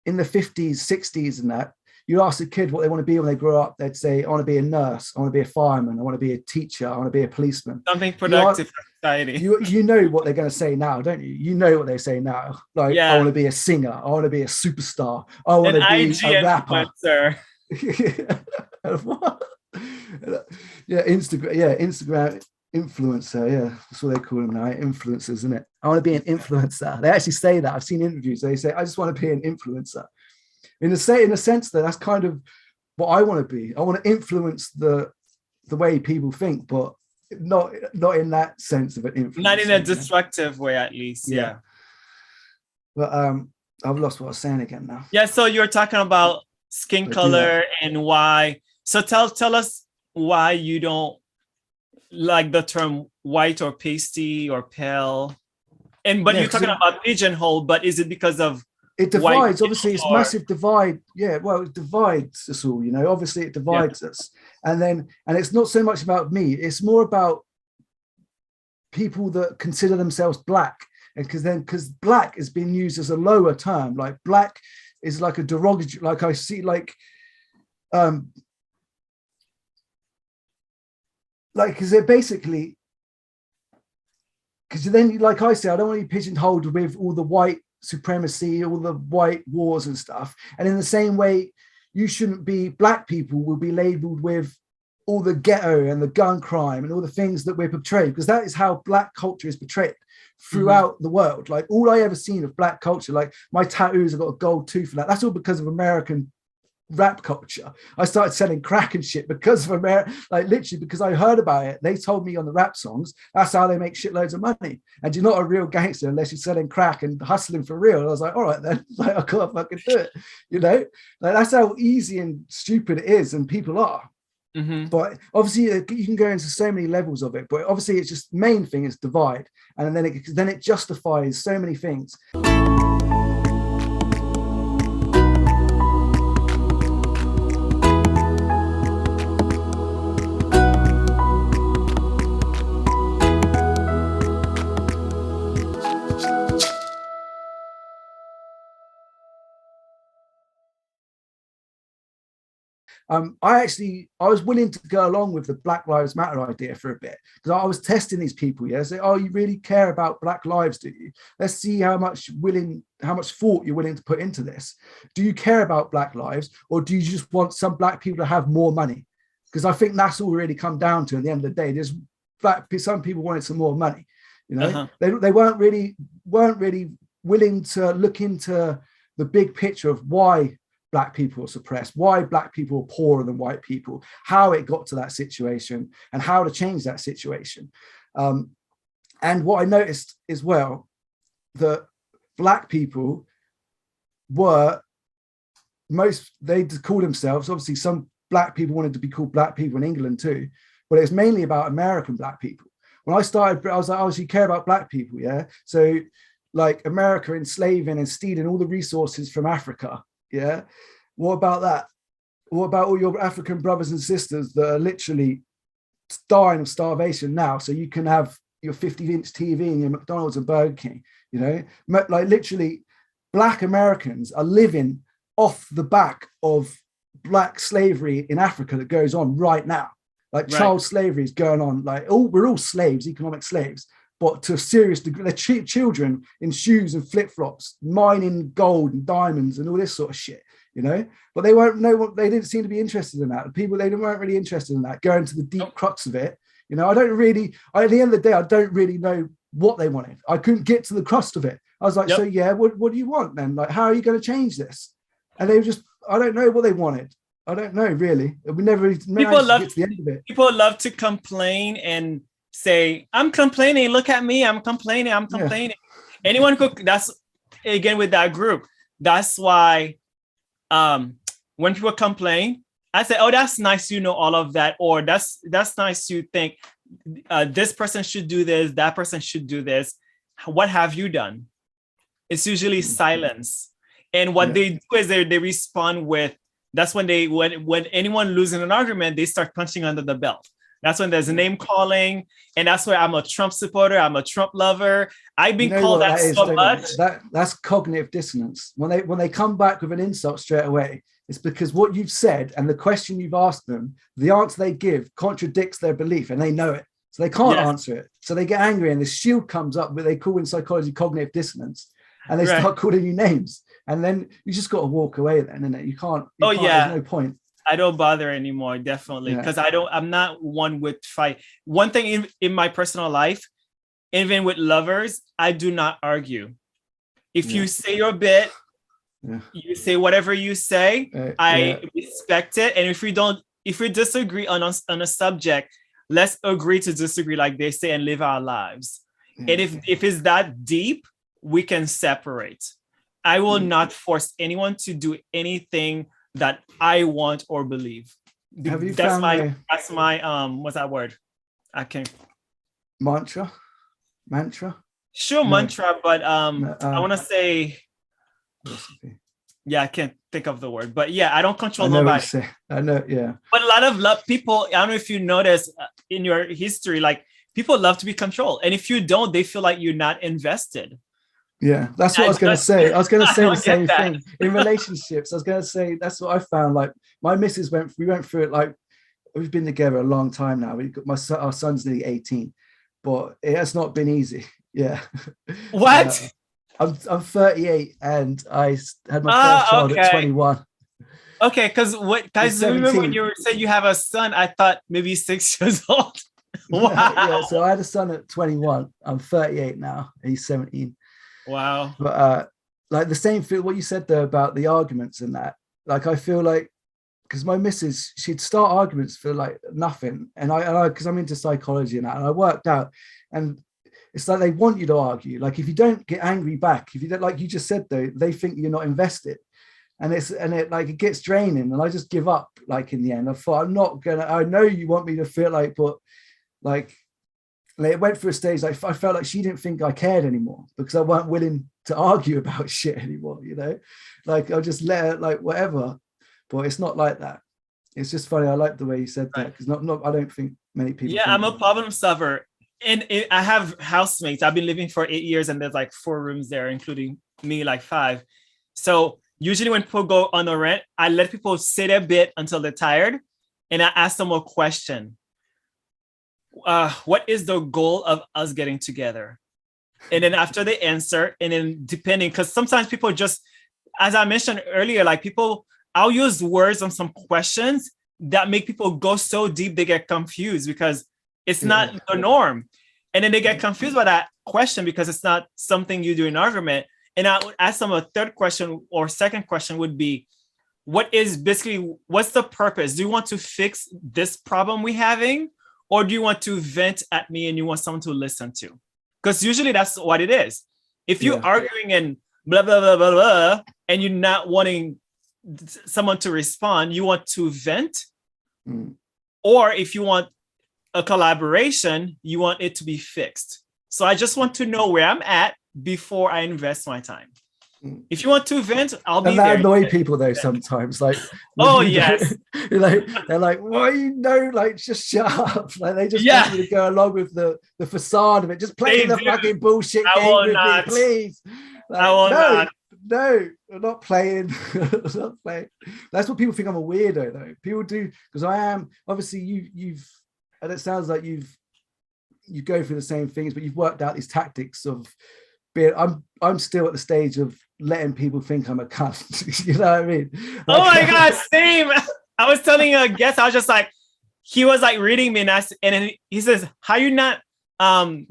Speaker 2: in the 50s, 60s and that, you ask a kid what they want to be when they grow up, they'd say, I want to be a nurse, I want to be a fireman, I want to be a teacher, I want to be a policeman.
Speaker 1: Something productive for society.
Speaker 2: You know what they're going to say now, don't you? You know what they say now. Like, I want to be a singer, I want to be a superstar, I want to be a rapper. What? Instagram influencer, that's what they call them now, influencers, isn't it? I want to be an influencer. They actually say that. I've seen interviews. They say, I just want to be an influencer. In a sense that that's kind of what I want to be. I want to influence the way people think, but not in that sense of an influence.
Speaker 1: Not in a destructive way, at least. Yeah.
Speaker 2: But I've lost what I was saying again now.
Speaker 1: Yeah. So you're talking about skin color and why. So tell us why you don't like the term white or pasty or pale. But you're talking about pigeonhole, but is it because of
Speaker 2: it divides? Obviously, it's massive divide. Yeah, well, it divides us all, you know. Obviously, it divides us. And it's not so much about me, it's more about people that consider themselves black. And because black is being used as a lower term, like black is like a derogatory, like I see, like because they're basically, because then, like I say, I don't want to be pigeonholed with all the white supremacy, all the white wars and stuff. And in the same way, you shouldn't be, black people will be labeled with all the ghetto and the gun crime and all the things that we're portrayed, because that is how black culture is portrayed throughout the world. Like, all I ever seen of black culture, like my tattoos, I've got a gold tooth for that. That's all because of American rap culture. I started selling crack and shit because of America, like literally because I heard about it. They told me on the rap songs, that's how they make shitloads of money. And you're not a real gangster unless you're selling crack and hustling for real. And I was like, all right, then, like, I can't fucking do it. You know, like that's how easy and stupid it is. And people are. But obviously you can go into so many levels of it, but obviously it's just main thing is divide. And then it justifies so many things. I was willing to go along with the Black Lives Matter idea for a bit because I was testing these people. Yeah, say, oh, you really care about Black lives, do you? Let's see how much thought you're willing to put into this. Do you care about Black lives, or do you just want some Black people to have more money? Because I think that's all really come down to at the end of the day. There's some people wanted some more money. You know, they weren't really willing to look into the big picture of why Black people are suppressed, why Black people are poorer than white people, how it got to that situation, and how to change that situation. And what I noticed as well, that Black people they call themselves, obviously some Black people wanted to be called Black people in England too, but it was mainly about American Black people. When I started, I was like, oh, so you care about Black people, yeah? So like America enslaving and stealing all the resources from Africa. Yeah. What about that? What about all your African brothers and sisters that are literally dying of starvation now? So you can have your 50-inch TV and your McDonald's and Burger King, you know, like literally Black Americans are living off the back of Black slavery in Africa that goes on right now. Like child slavery is going on. Like, we're all slaves, economic slaves. But to a serious degree, they're cheap children in shoes and flip-flops, mining gold and diamonds and all this sort of shit, you know? But they won't know they didn't seem to be interested in that. The people, they weren't really interested in that, going to the deep crux of it. You know, at the end of the day, I don't really know what they wanted. I couldn't get to the crust of it. I was like, so yeah, what do you want then? Like, how are you going to change this? And they were just, I don't know what they wanted. I don't know, really. We never really managed to get to the end of it.
Speaker 1: People love to complain and say, I'm complaining, look at me, I'm complaining. Anyone could, that's again with that group. That's why when people complain, I say, oh, that's nice, you know, all of that, or that's nice, you think this person should do this, that person should do this. What have you done? It's usually silence. And what they do is they respond with, that's when when anyone losing an argument, they start punching under the belt. That's when there's a name calling, and that's where I'm a Trump supporter, I'm a Trump lover. I've been called that so much.
Speaker 2: That's cognitive dissonance. When they come back with an insult straight away, it's because what you've said and the question you've asked them, the answer they give contradicts their belief, and they know it. So they can't answer it. So they get angry, and the shield comes up, what they call in psychology cognitive dissonance, and they start calling you names. And then you just got to walk away then, innit? You can't, there's no point.
Speaker 1: I don't bother anymore, definitely, because I'm not one with fight. One thing in my personal life, even with lovers, I do not argue. If you say your bit, you say whatever you say, I respect it. And if we disagree on a subject, let's agree to disagree, like they say, and live our lives. And if it's that deep, we can separate. I will not force anyone to do anything that I want or believe. That's my what's that word? I can't.
Speaker 2: Mantra.
Speaker 1: Sure, no. Mantra, but I want to say. Yeah, I can't think of the word, but yeah, I don't control nobody.
Speaker 2: I know, yeah.
Speaker 1: But a lot of people, I don't know if you notice in your history, like people love to be controlled, and if you don't, they feel like you're not invested.
Speaker 2: Yeah, that's what I was going to say. I was going to say the same thing in relationships. I was going to say that's what I found. Like my missus we went through it. Like we've been together a long time now. Our son's nearly 18, but it has not been easy. Yeah.
Speaker 1: What?
Speaker 2: I'm 38 and I had my first child at 21.
Speaker 1: Okay, because remember when you said you have a son, I thought maybe 6 years old. Wow.
Speaker 2: Yeah, so I had a son at 21. I'm 38 now. He's 17.
Speaker 1: Wow.
Speaker 2: But like the same feel what you said there about the arguments and that, like I feel like because my missus, she'd start arguments for like nothing. And I, because I'm into psychology and that, and I worked out, and it's like they want you to argue. Like if you don't get angry back, if you don't, like you just said though, they think you're not invested. And it like, it gets draining. And I just give up, like in the end. I thought, I know you want me to feel like, but like it went through a stage, like I felt like she didn't think I cared anymore because I weren't willing to argue about shit anymore, you know? Like I'll just let her, like whatever. But it's not like that. It's just funny. I like the way you said that, because I don't think many people.
Speaker 1: Yeah, I'm a problem solver. And I have housemates. I've been living for 8 years, and there's like 4 rooms there, including me, like 5. So usually when people go on the rent, I let people sit a bit until they're tired, and I ask them a question. What is the goal of us getting together? And then after they answer, and then depending, because sometimes people just, as I mentioned earlier, like I'll use words on some questions that make people go so deep they get confused because it's not the norm. And then they get confused by that question because it's not something you do in argument. And I would ask them a third question, or second question would be, what's the purpose? Do you want to fix this problem we're having? Or do you want to vent at me and you want someone to listen to? Because usually that's what it is. If you're arguing and blah, blah, blah, blah, blah, and you're not wanting someone to respond, you want to vent. Or if you want a collaboration, you want it to be fixed. So I just want to know where I'm at before I invest my time. If you want to vent, I'll be there.
Speaker 2: And that annoy people though sometimes. Like,
Speaker 1: oh yes,
Speaker 2: they're like, why like just shut up. Like they just want you to go along with the facade of it. Just play the fucking bullshit game with me, please. Like, I will not. No, I'm not playing. I'm not playing. That's what people think. I'm a weirdo though. People do, because I am. Obviously, you've, and it sounds like you go through the same things, but you've worked out these tactics of being. I'm still at the stage of letting people think I'm a cunt. You know what I mean? Like,
Speaker 1: oh my god, same. I was telling a guest, I was just like, he was like reading me, and then he says, "How you not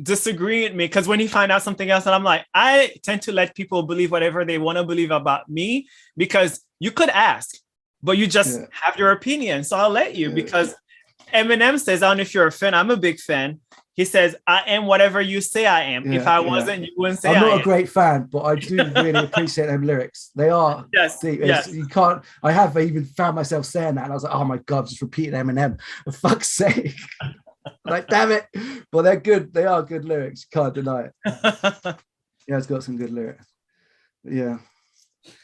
Speaker 1: disagreeing with me?" Because when he find out something else, and I'm like, I tend to let people believe whatever they want to believe about me, because you could ask, but you just have your opinion. So I'll let you, because Eminem says, I don't know if you're a fan, I'm a big fan. He says, I am whatever you say I am. If I wasn't, you wouldn't say
Speaker 2: I'm not
Speaker 1: I am.
Speaker 2: a great fan, but I do really appreciate them lyrics. They are deep. You can't, I have even found myself saying that, and I was like, oh my god, just repeating Eminem, for fuck's sake. Like, damn it. But they're good. They are good lyrics. Can't deny it. Yeah, it's got some good lyrics. Yeah.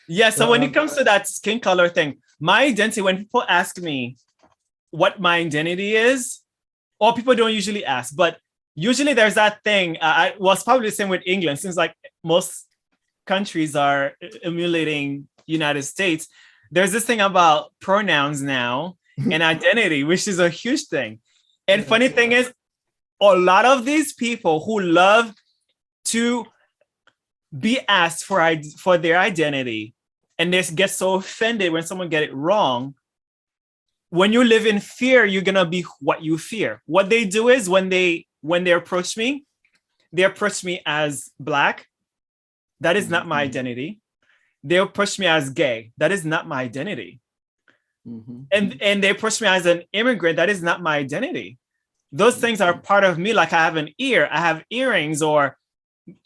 Speaker 1: Yeah. So when it comes to that skin color thing, my identity, when people ask me what my identity is, or people don't usually ask, but usually there's that thing. I was probably the same with England, since like most countries are emulating United States. There's this thing about pronouns now and identity, which is a huge thing. And funny thing is, a lot of these people who love to be asked for their identity, and they get so offended when someone get it wrong. When you live in fear, you're gonna be what you fear. What they do is when they approach me as Black. That is not my identity. They approach me as gay. That is not my identity. And they approach me as an immigrant. That is not my identity. Those things are part of me. Like I have an ear, I have earrings, or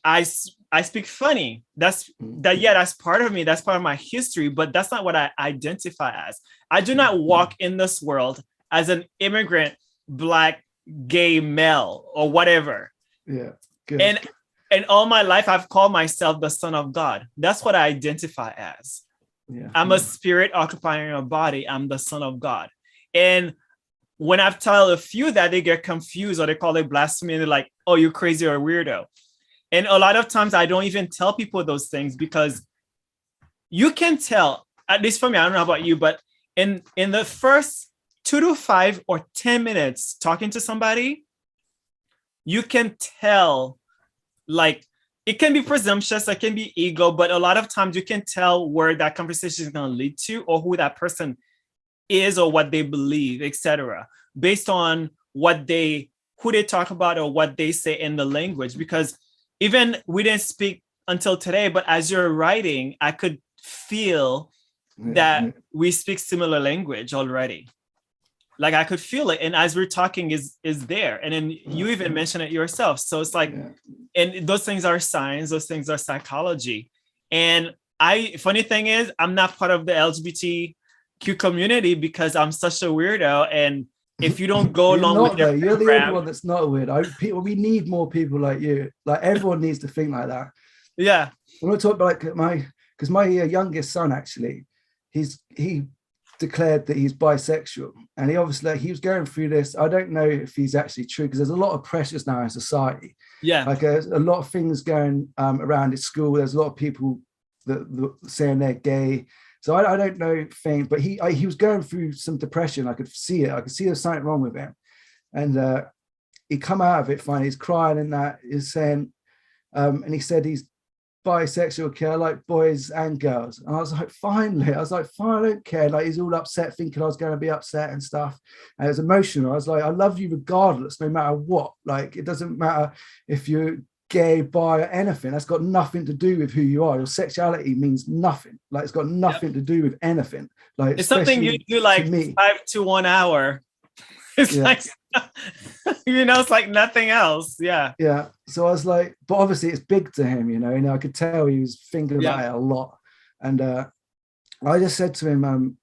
Speaker 1: I speak funny. That's part of me. That's part of my history, but that's not what I identify as. I do not walk in this world as an immigrant, Black, gay male, or whatever.
Speaker 2: Yeah. Good.
Speaker 1: And all my life, I've called myself the Son of God. That's what I identify as. Yeah. I'm a spirit occupying a body. I'm the Son of God. And when I've told a few that, they get confused, or they call it blasphemy, and they're like, oh, you're crazy or a weirdo. And a lot of times I don't even tell people those things, because you can tell, at least for me, I don't know about you, but in the first 2 to 5 or 10 minutes talking to somebody, you can tell, like, it can be presumptuous, it can be ego, but a lot of times you can tell where that conversation is going to lead to, or who that person is, or what they believe, etc., based on who they talk about, or what they say in the language. Because even we didn't speak until today, but as you're writing, I could feel that we speak similar language already. Like I could feel it, and as we're talking is there, and then you even mention it yourself. So it's like, and those things are science, those things are psychology. And funny thing is, I'm not part of the LGBTQ community because I'm such a weirdo. And if you don't go along with their
Speaker 2: you're the only one that's not a weirdo. We need more people like you. Like everyone needs to think like that.
Speaker 1: Yeah.
Speaker 2: When I talk about because my youngest son actually, he declared that he's bisexual, and he obviously he was going through this. I don't know if he's actually true because there's a lot of pressures now in society.
Speaker 1: Yeah,
Speaker 2: like there's a lot of things going around at school. There's a lot of people that saying they're gay. So I don't know things, but he was going through some depression. I could see it. I could see there's something wrong with him, and he come out of it fine. He's crying and that is saying, and he said he's bisexual, okay, I like boys and girls. And I was like, finally, I don't care. Like he's all upset, thinking I was going to be upset and stuff. And it was emotional. I was like, I love you regardless, no matter what. Like it doesn't matter if you're gay, bi, or anything. That's got nothing to do with who you are. Your sexuality means nothing. Like it's got nothing to do with anything. Like
Speaker 1: it's something you do like 5 to 1 hour. It's like, it's like nothing else. Yeah.
Speaker 2: So I was like, but obviously it's big to him, and I could tell he was thinking about it a lot. And I just said to him,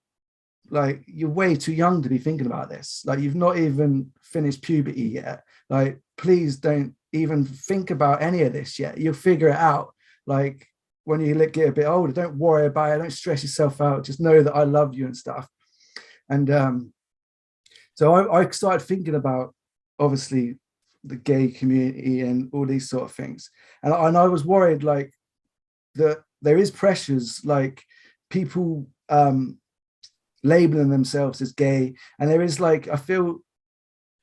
Speaker 2: like, you're way too young to be thinking about this. Like, you've not even finished puberty yet. Like, please don't even think about any of this yet. You'll figure it out. Like, when you get a bit older, don't worry about it. Don't stress yourself out. Just know that I love you and stuff. And so I started thinking about, obviously, the gay community and all these sort of things. And I was worried, like, that there is pressures, like people labeling themselves as gay. And there is, like, I feel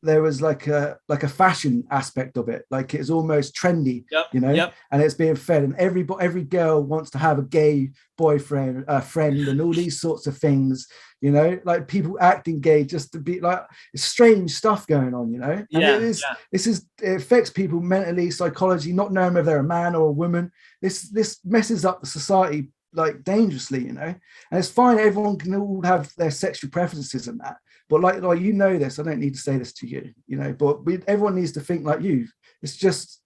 Speaker 2: there was like a fashion aspect of it. Like it's almost trendy, and it's being fed. And every girl wants to have a gay boyfriend, friend, and all these sorts of things, like people acting gay just to be like, it's strange stuff going on, And it affects people mentally, psychology, not knowing whether they're a man or a woman. This messes up the society like dangerously, and it's fine. Everyone can all have their sexual preferences and that. But like this, I don't need to say this to you, but everyone needs to think like you. It's just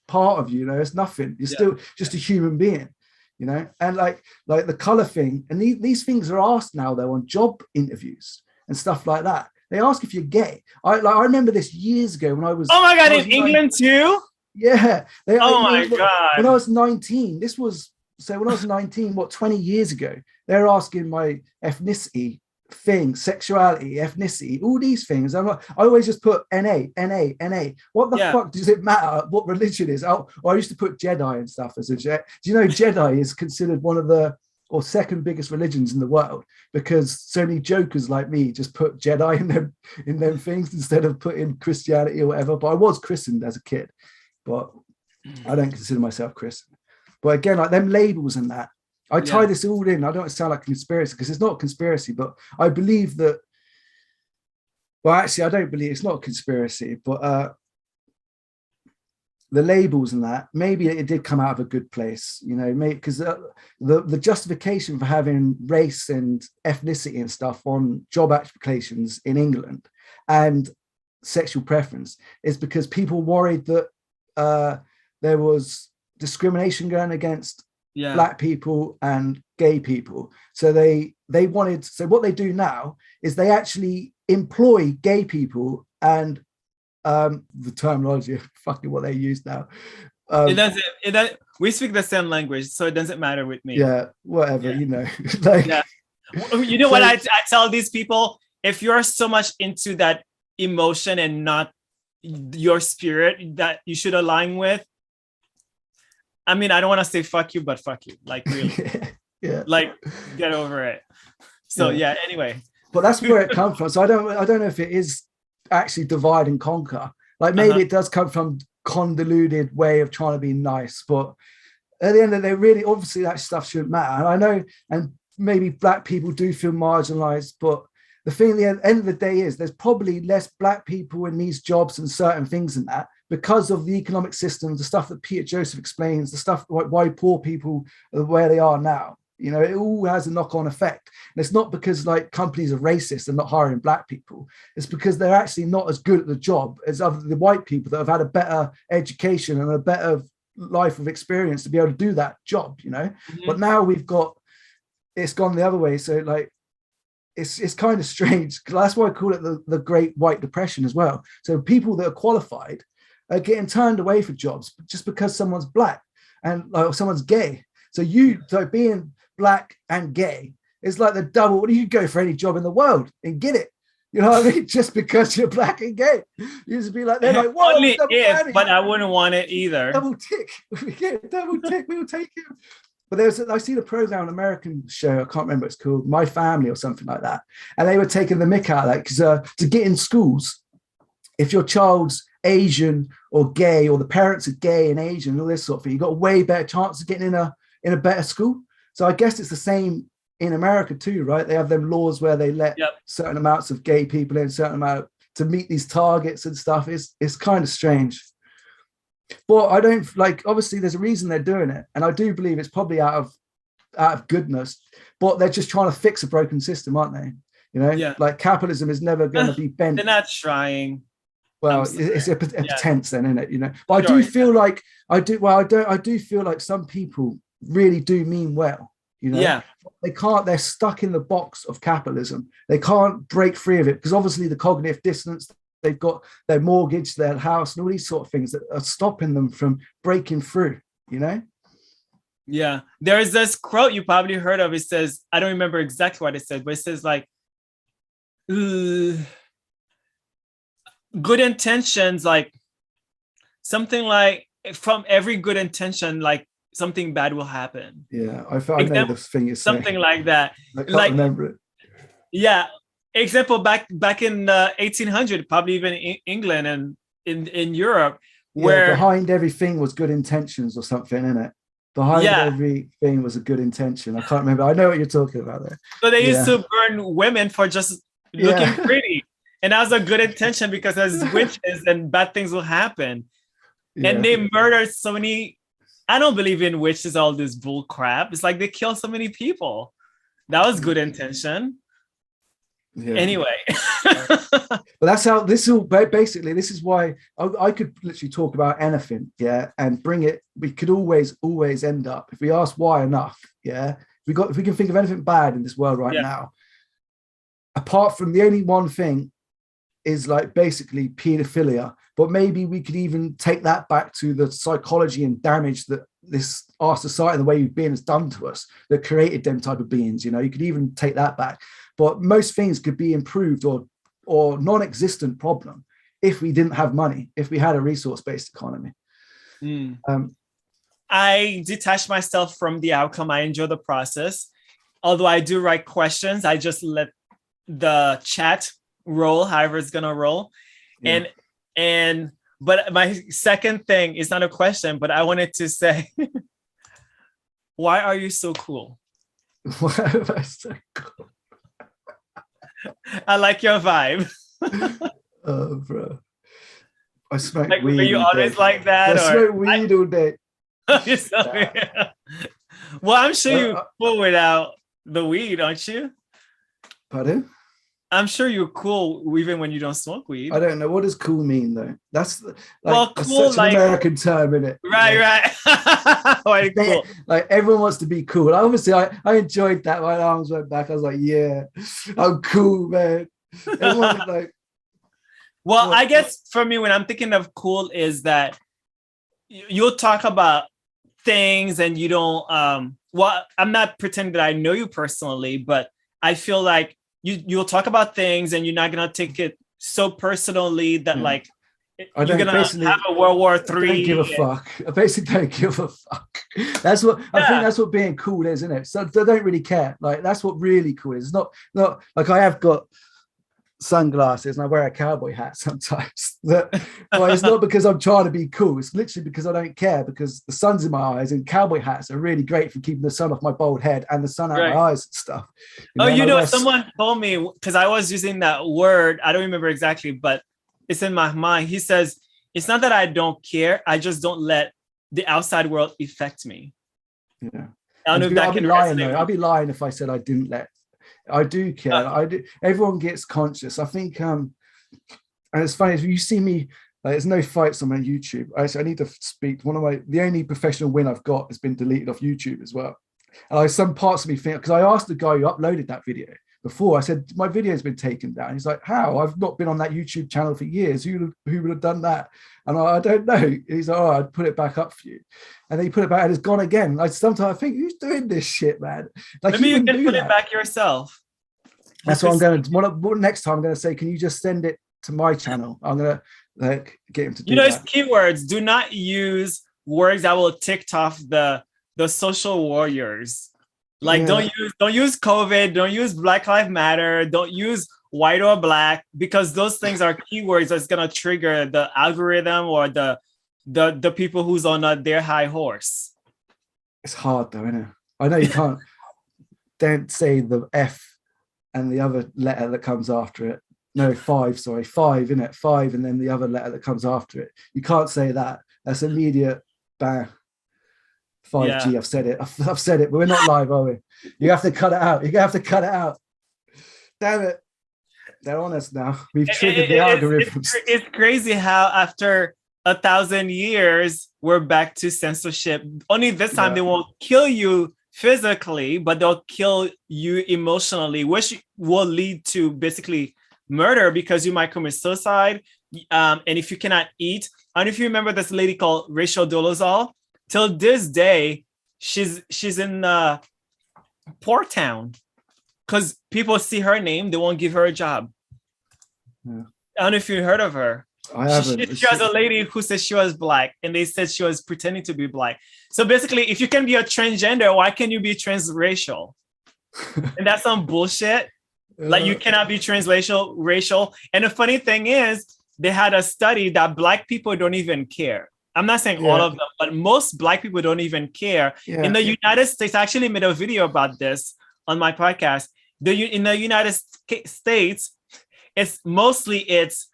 Speaker 2: part of you, it's nothing. You're still just a human being, and like the color thing. And these things are asked now, though, on job interviews and stuff like that. They ask if you're gay. I remember this years ago when I was.
Speaker 1: Oh my God, in England too?
Speaker 2: Yeah.
Speaker 1: My God.
Speaker 2: When I was 19, when I was 19, 20 years ago, they're asking my ethnicity, sexuality, ethnicity, all these things. I always just put NA. What the fuck does it matter what religion is? I used to put Jedi and stuff as a Jedi. Do you know Jedi is considered one of the second biggest religions in the world because so many jokers like me just put Jedi in them things instead of putting Christianity or whatever. But I was christened as a kid, but I don't consider myself Christian. But again, like them labels and that, I tie this all in. I don't want to sound like a conspiracy because it's not a conspiracy, but I believe that. Well, actually, I don't believe it's not a conspiracy, but the labels and that, maybe it did come out of a good place, maybe because the justification for having race and ethnicity and stuff on job applications in England and sexual preference is because people worried that there was discrimination going against Black people and gay people. So they wanted, so what they do now is they actually employ gay people and the terminology of fucking what they use now.
Speaker 1: We speak the same language, so it doesn't matter with me.
Speaker 2: Yeah, whatever,
Speaker 1: like, what I tell these people, if you're so much into that emotion and not your spirit that you should align with, I mean, I don't want to say fuck you, but fuck you. Like, really. Like, get over it. So, anyway.
Speaker 2: But that's where it comes from. So I don't know if it is actually divide and conquer. Like, maybe it does come from convoluted way of trying to be nice. But at the end of the day, really, obviously, that stuff shouldn't matter. And I know, and maybe Black people do feel marginalized, but the thing at the end of the day is there's probably less Black people in these jobs and certain things and that because of the economic systems, the stuff that Peter Joseph explains, the stuff why poor people are where they are now, You know, it all has a knock-on effect. And it's not because like companies are racist and not hiring black people. It's because they're actually not as good at the job as the white people that have had a better education and a better life of experience to be able to do that job, you know. But now it's gone the other way. So like, it's kind of strange. That's why I call it the Great White Depression as well. So people that are qualified are getting turned away for jobs just because someone's black and like someone's gay. So being black and gay is like the double. You could go for any job in the world and get it. You know what I mean? Just because you're black and gay, you just be like, they're like, whoa,
Speaker 1: only if, but I wouldn't want it either.
Speaker 2: Double tick, double tick. We'll take it. But I seen a program, an American show, I can't remember what it's called, My Family or something like that. And they were taking the mick out of that because to get in schools, if your child's Asian or gay, or the parents are gay and Asian, all this sort of thing, you've got a way better chance of getting in a better school. So I guess it's the same in America too, right? They have them laws where they let certain amounts of gay people in, certain amount to meet these targets and stuff. It's kind of strange. But I don't like, obviously there's a reason they're doing it. And I do believe it's probably out of goodness, but they're just trying to fix a broken system, aren't they? You know, like capitalism is never going to be bent.
Speaker 1: They're not trying.
Speaker 2: Well, it's a pretense then, isn't it? You know, but I do feel like I do feel like some people really do mean well. You know, they're stuck in the box of capitalism. They can't break free of it because obviously the cognitive dissonance, they've got their mortgage, their house, and all these sort of things that are stopping them from breaking through, you know?
Speaker 1: Yeah. There is this quote you probably heard of. It says, I don't remember exactly what it said, but it says like, good intentions, like something like from every good intention, like something bad will happen.
Speaker 2: Yeah, I know the thing is
Speaker 1: something like that.
Speaker 2: I can't remember it.
Speaker 1: Yeah. Example, back in 1800, probably even in England and in Europe, where
Speaker 2: behind everything was good intentions or something, innit? Behind everything was a good intention. I can't remember. I know what you're talking about there.
Speaker 1: So they used to burn women for just looking pretty. And that was a good intention because as witches and bad things will happen. Yeah. And they murdered so many. I don't believe in witches, all this bull crap. It's like they kill so many people. That was good intention. Yeah. Anyway.
Speaker 2: But that's how this will basically, this is why I could literally talk about anything, and bring it. We could always end up, if we ask why enough, if we can think of anything bad in this world right now, apart from the only one thing is like basically pedophilia, but maybe we could even take that back to the psychology and damage that our society, the way we've been, has done to us, that created them type of beings. You know, you could even take that back. But most things could be improved or non-existent problem if we didn't have money, if we had a resource-based economy.
Speaker 1: I detach myself from the outcome. I enjoy the process. Although I do write questions, I just let the chat roll, however it's gonna roll. Yeah. But my second thing is not a question, but I wanted to say, why are you so cool?
Speaker 2: Why am I so cool?
Speaker 1: I like your vibe.
Speaker 2: Oh, bro. I smoke weed.
Speaker 1: Are you always like that?
Speaker 2: I smoke weed all day.
Speaker 1: Well, I'm sure you're cool without the weed, aren't you?
Speaker 2: Pardon?
Speaker 1: I'm sure you're cool even when you don't smoke weed.
Speaker 2: I don't know. What does cool mean, though? That's
Speaker 1: cool,
Speaker 2: such an American term, isn't it?
Speaker 1: Right. Cool.
Speaker 2: Like everyone wants to be cool. Obviously, I enjoyed that. My arms went back. I was like, yeah, I'm cool, man. Everyone was like,
Speaker 1: well, I guess for me, when I'm thinking of cool, is that you'll talk about things and you don't. Well, I'm not pretending that I know you personally, but I feel like you'll talk about things and you're not gonna take it so personally that like you're gonna have a World War III.
Speaker 2: I don't give a fuck. I basically don't give a fuck. That's what I think. That's what being cool is, isn't it? So they don't really care. Like that's what really cool is. It's not like I have got sunglasses and I wear a cowboy hat sometimes. But it's not because I'm trying to be cool. It's literally because I don't care, because the sun's in my eyes and cowboy hats are really great for keeping the sun off my bald head and the sun out of my eyes and stuff.
Speaker 1: Someone told me, because I was using that word, I don't remember exactly, but it's in my mind. He says, it's not that I don't care, I just don't let the outside world affect me.
Speaker 2: Yeah.
Speaker 1: I don't know if that
Speaker 2: I'd be
Speaker 1: can
Speaker 2: lying
Speaker 1: resonate
Speaker 2: though.
Speaker 1: with
Speaker 2: I'd be lying if I said I didn't let. I do care. I do. Everyone gets conscious. I think. And it's funny. If you see me, there's no fights on my YouTube. Actually, I need to speak. The only professional win I've got has been deleted off YouTube as well. And some parts of me think, because I asked the guy who uploaded that video before, I said, my video has been taken down. He's like, how? I've not been on that YouTube channel for years. Who would have done that? And I don't know. He's like, oh, I'd put it back up for you. And then he put it back and it's gone again. Sometimes I think, who's doing this shit, man? Like,
Speaker 1: maybe you can put it back yourself.
Speaker 2: That's what I'm going to, next time I'm going to say, can you just send it to my channel? I'm going to get him to do that.
Speaker 1: It's keywords. Do not use words that will tick off the social warriors. Like, don't use COVID, don't use Black Lives Matter, don't use white or black, because those things are keywords that's gonna trigger the algorithm or the people who's on their high horse.
Speaker 2: It's hard though, isn't it? I know you can't. Don't say the F and the other letter that comes after it. No, 5, sorry, 5, isn't it? 5, and then the other letter that comes after it. You can't say that. That's immediate ban. 5G, yeah. I've said it, but we're not live, are we? You have to cut it out. You're gonna have to cut it out. Damn it. They're on us now. We've triggered the algorithms.
Speaker 1: It's crazy how after 1,000 years, we're back to censorship. Only this time they won't kill you physically, but they'll kill you emotionally, which will lead to basically murder because you might commit suicide. And if you cannot eat, and if you remember this lady called Rachel Dolezal, till this day, she's in Port Town because people see her name, they won't give her a job. Yeah. I don't know if you heard of her.
Speaker 2: I haven't.
Speaker 1: She was a lady who said she was black, and they said she was pretending to be black. So basically, if you can be a transgender, why can't you be transracial? And that's some bullshit. Like, you cannot be racial. And the funny thing is, they had a study that black people don't even care. I'm not saying all of them, but most black people don't even care. Yeah. In the United States, I actually made a video about this on my podcast. In the United States, it's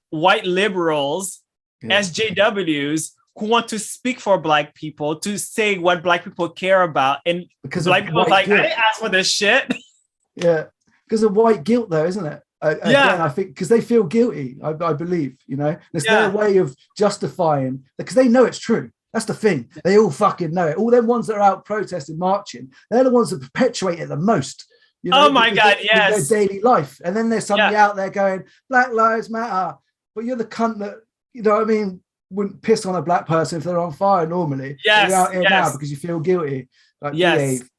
Speaker 1: white liberals, SJWs, who want to speak for black people, to say what black people care about. And because black people are like, guilt. I didn't ask for this shit.
Speaker 2: Yeah, because of white guilt though, isn't it? Again, I think because they feel guilty, I believe, it's their way of justifying, because they know it's true. That's the thing. They all fucking know it. All them ones that are out protesting, marching, they're the ones that perpetuate it the most.
Speaker 1: Oh my God, yes.
Speaker 2: Their daily life. And then there's somebody out there going, Black Lives Matter. But you're the cunt that, wouldn't piss on a black person if they're on fire normally.
Speaker 1: Yes,
Speaker 2: you're out here now because you feel guilty. Like, behave.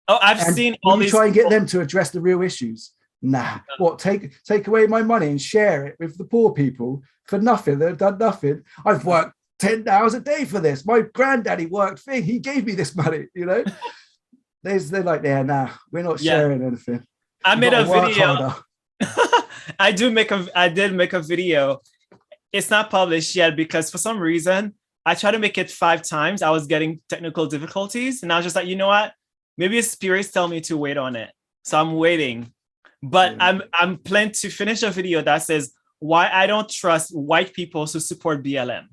Speaker 1: Oh, I've seen all these.
Speaker 2: You try and get them to address the real issues. Nah, what, take away my money and share it with the poor people for nothing. They've done nothing. I've worked 10 hours a day for this. My granddaddy worked thing. He gave me this money, They're like, nah, we're not sharing anything.
Speaker 1: I made a video. I did make a video. It's not published yet because for some reason, I tried to make it 5 times. I was getting technical difficulties. And I was just like, you know what? Maybe spirits tell me to wait on it. So I'm waiting. But I'm planning to finish a video that says why I don't trust white people to support BLM.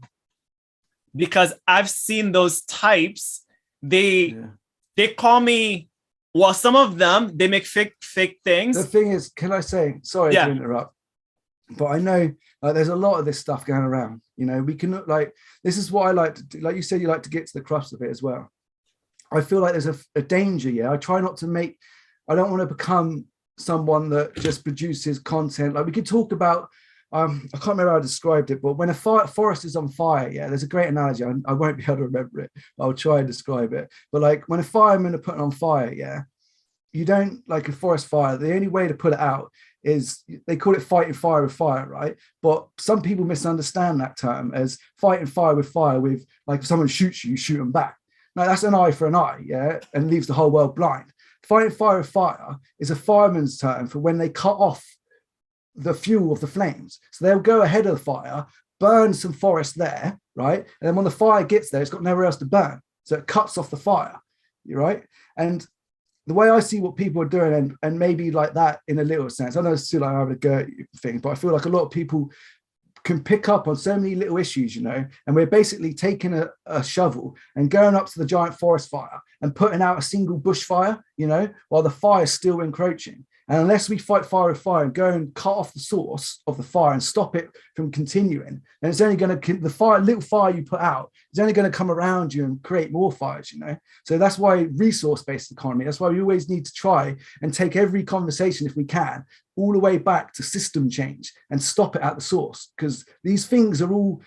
Speaker 1: Because I've seen those types. They call me, well, some of them, they make fake things.
Speaker 2: The thing is, can I say, sorry to interrupt, but I know there's a lot of this stuff going around. We can this is what I like to do. Like you said, you like to get to the crux of it as well. I feel like there's a danger. I try not to I don't want to become someone that just produces content. Like we could talk about, I can't remember how I described it, but when a forest is on fire, there's a great analogy. I won't be able to remember it, but I'll try and describe it. But like when a firemen are putting on fire, you don't, like a forest fire, the only way to put it out is, they call it fighting fire with fire, right? But some people misunderstand that term as fighting fire with, like if someone shoots you, you shoot them back. No, that's an eye for an eye, and leaves the whole world blind. Fighting fire with fire is a fireman's term for when they cut off the fuel of the flames. So they'll go ahead of the fire, burn some forest there, right? And then when the fire gets there, it's got nowhere else to burn. So it cuts off the fire, right? And the way I see what people are doing, and maybe like that in a little sense, I know it's too like having a go at you thing, but I feel like a lot of people can pick up on so many little issues, you know, and we're basically taking a shovel and going up to the giant forest fire and putting out a single bushfire, you know, while the fire's still encroaching. And unless we fight fire with fire and go and cut off the source of the fire and stop it from continuing, then it's only going to, little fire you put out is only going to come around you and create more fires, you know. So that's why resource-based economy, that's why we always need to try and take every conversation, if we can, all the way back to system change and stop it at the source, because these things are all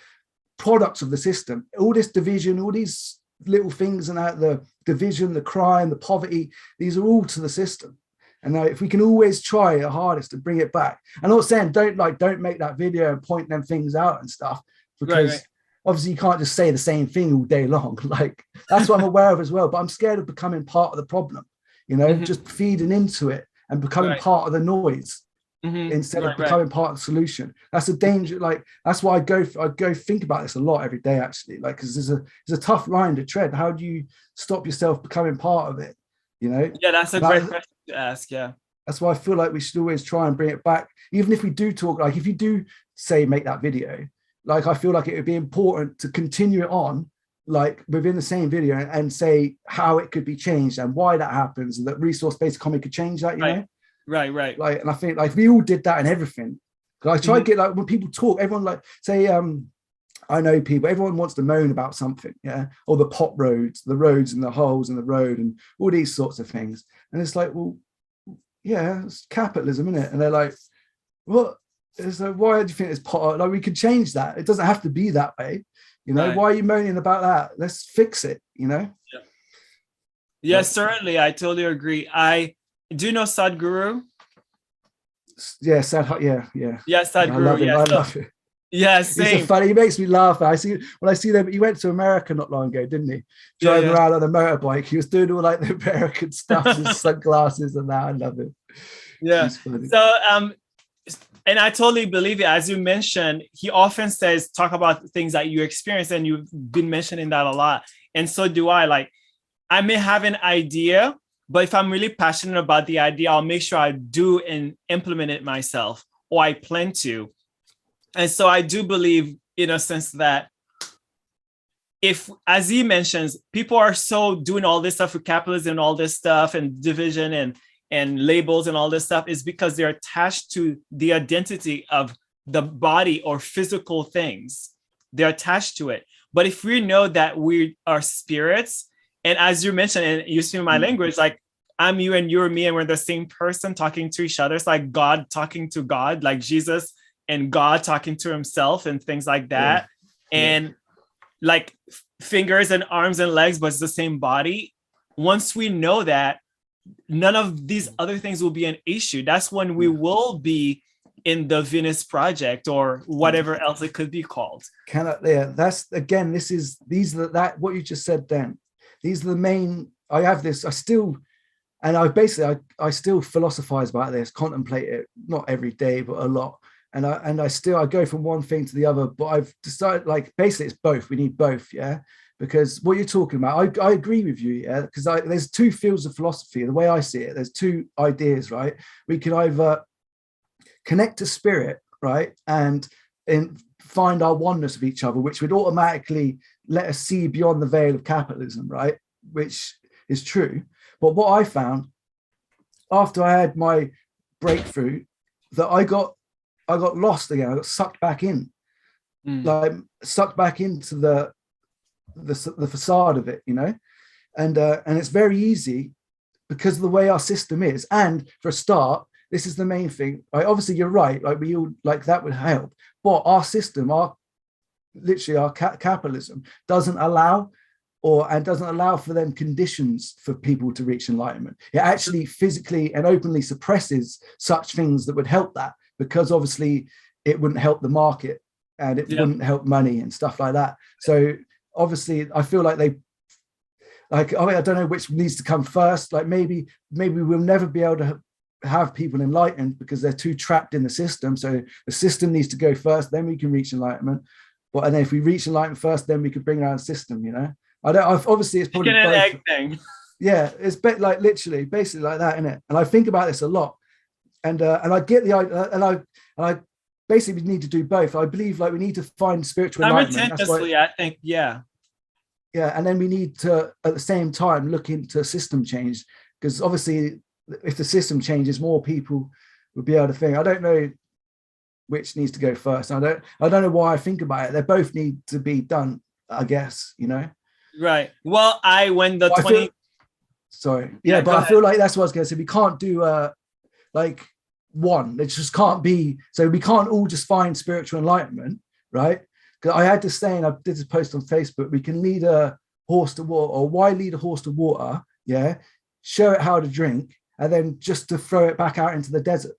Speaker 2: products of the system. All this division, all these little things, and the division, the crime, the poverty, these are all to the system. And if we can always try our hardest to bring it back. I'm not saying don't make that video and point them things out and stuff, because obviously you can't just say the same thing all day long. Like, that's what I'm aware of as well. But I'm scared of becoming part of the problem, you know, just feeding into it and becoming part of the noise instead of becoming part of the solution. That's a danger. Like, that's why I go think about this a lot every day, actually. Like, because there's a tough line to tread. How do you stop yourself becoming part of it? You know?
Speaker 1: Yeah, that's a great question to ask. Yeah.
Speaker 2: That's why I feel like we should always try and bring it back. Even if we do talk, like if you do say make that video, like I feel like it would be important to continue it on, like within the same video, and say how it could be changed and why that happens, and that resource-based economy could change that, you know? Right. Like, and I think like we all did that and everything. Because I try to get, like, when people talk, everyone, like, say, I know people, everyone wants to moan about something, yeah, or the pot roads, the roads and the holes in the road and all these sorts of things. And it's like, well, yeah, it's capitalism, isn't it? And they're like, what? It's like, why do you think it's pot? Like, we could change that. It doesn't have to be that way, you know. Why are you moaning about that? Let's fix it, you know.
Speaker 1: Yes, certainly, I totally agree. I do know Sadhguru.
Speaker 2: Yeah, Sadhguru.
Speaker 1: Yeah, Sadhguru.
Speaker 2: I love it.
Speaker 1: Yeah, same.
Speaker 2: He's so funny. He makes me laugh. When I see them. He went to America not long ago, didn't he? Driving around on a motorbike. He was doing all like the American stuff, his sunglasses and that. I love it.
Speaker 1: Yeah. So and I totally believe it. As you mentioned, he often says, talk about things that you experience, and you've been mentioning that a lot. And so do I. Like, I may have an idea, but if I'm really passionate about the idea, I'll make sure I do and implement it myself, or I plan to. And so I do believe, in a sense, that if, as he mentions, people are so doing all this stuff with capitalism and all this stuff and division and labels and all this stuff, is because they're attached to the identity of the body or physical things. They're attached to it. But if we know that we are spirits, and as you mentioned, and you see my language, like, I'm you and you're me, and we're the same person talking to each other. It's like God talking to God, like Jesus and God talking to himself and things like that. And like fingers and arms and legs, but it's the same body. Once we know that, none of these other things will be an issue. That's when we will be in the Venus Project or whatever else it could be called.
Speaker 2: That's, again, what you just said then. These are the main, I still philosophize about this, contemplate it, not every day, but a lot. And I go from one thing to the other, but I've decided, like, basically it's both. We need both, yeah? Because what you're talking about, I agree with you, yeah? Because there's two fields of philosophy. The way I see it, there's two ideas, right? We can either connect to spirit, right? And find our oneness with each other, which would automatically let us see beyond the veil of capitalism, right? Which is true. But what I found after I had my breakthrough, that I got lost again. I got sucked back in, like sucked back into the facade of it, you know. And it's very easy because of the way our system is. And for a start, this is the main thing. Right? Obviously, you're right. Like, we all, like, that would help. But our system, our capitalism doesn't allow for them conditions for people to reach enlightenment. It actually physically and openly suppresses such things that would help that, because obviously it wouldn't help the market and it wouldn't help money and stuff like that. So obviously I feel like I don't know which needs to come first. Like, maybe we'll never be able to have people enlightened because they're too trapped in the system. So the system needs to go first, then we can reach enlightenment. And then if we reach enlightenment first, then we could bring our own system, you know. Obviously it's probably
Speaker 1: an egg thing.
Speaker 2: Yeah, it's like literally basically like that, isn't it? And I think about this a lot. And I get the idea, and I basically we need to do both. I believe like we need to find spiritual enlightenment.
Speaker 1: Simultaneously, I think, yeah.
Speaker 2: Yeah, and then we need to, at the same time, look into system change, because obviously, if the system changes, more people will be able to think. I don't know which needs to go first. I don't know why I think about it. They both need to be done, I guess. You know.
Speaker 1: Right. Well, when the 20.
Speaker 2: Sorry. Yeah, but I feel like that's what I was going to say. We can't do like one. It just can't be. So we can't all just find spiritual enlightenment, right? Because I had this saying, I did this post on Facebook, we can lead a horse to water, or why lead a horse to water? Yeah. Show it how to drink, and then just to throw it back out into the desert.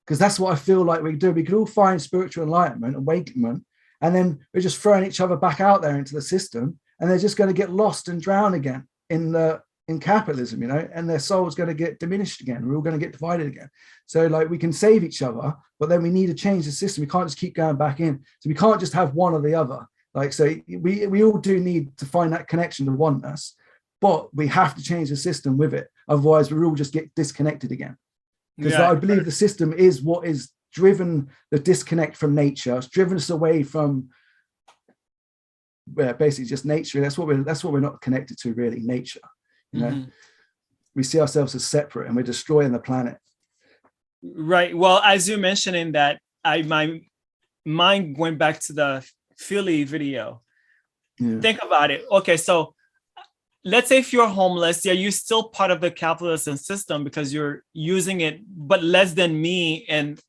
Speaker 2: Because that's what I feel like we do. We could all find spiritual enlightenment, awakenment, and then we're just throwing each other back out there into the system, and they're just going to get lost and drown again in capitalism, you know, and their soul's going to get diminished again. We're all going to get divided again. So like we can save each other, but then we need to change the system. We can't just keep going back in. So we can't just have one or the other. Like, so we all do need to find that connection to oneness, but we have to change the system with it. Otherwise we all just get disconnected again. Because I believe the system is what is driven the disconnect from nature. It's driven us away from basically just nature. That's what we're not connected to, really, nature. You know, we see ourselves as separate, and we're destroying the planet.
Speaker 1: Right. Well, as you're mentioning that, my mind went back to the Philly video. Yeah. Think about it. Okay, so let's say if you're homeless, yeah, you're still part of the capitalist system because you're using it, but less than me and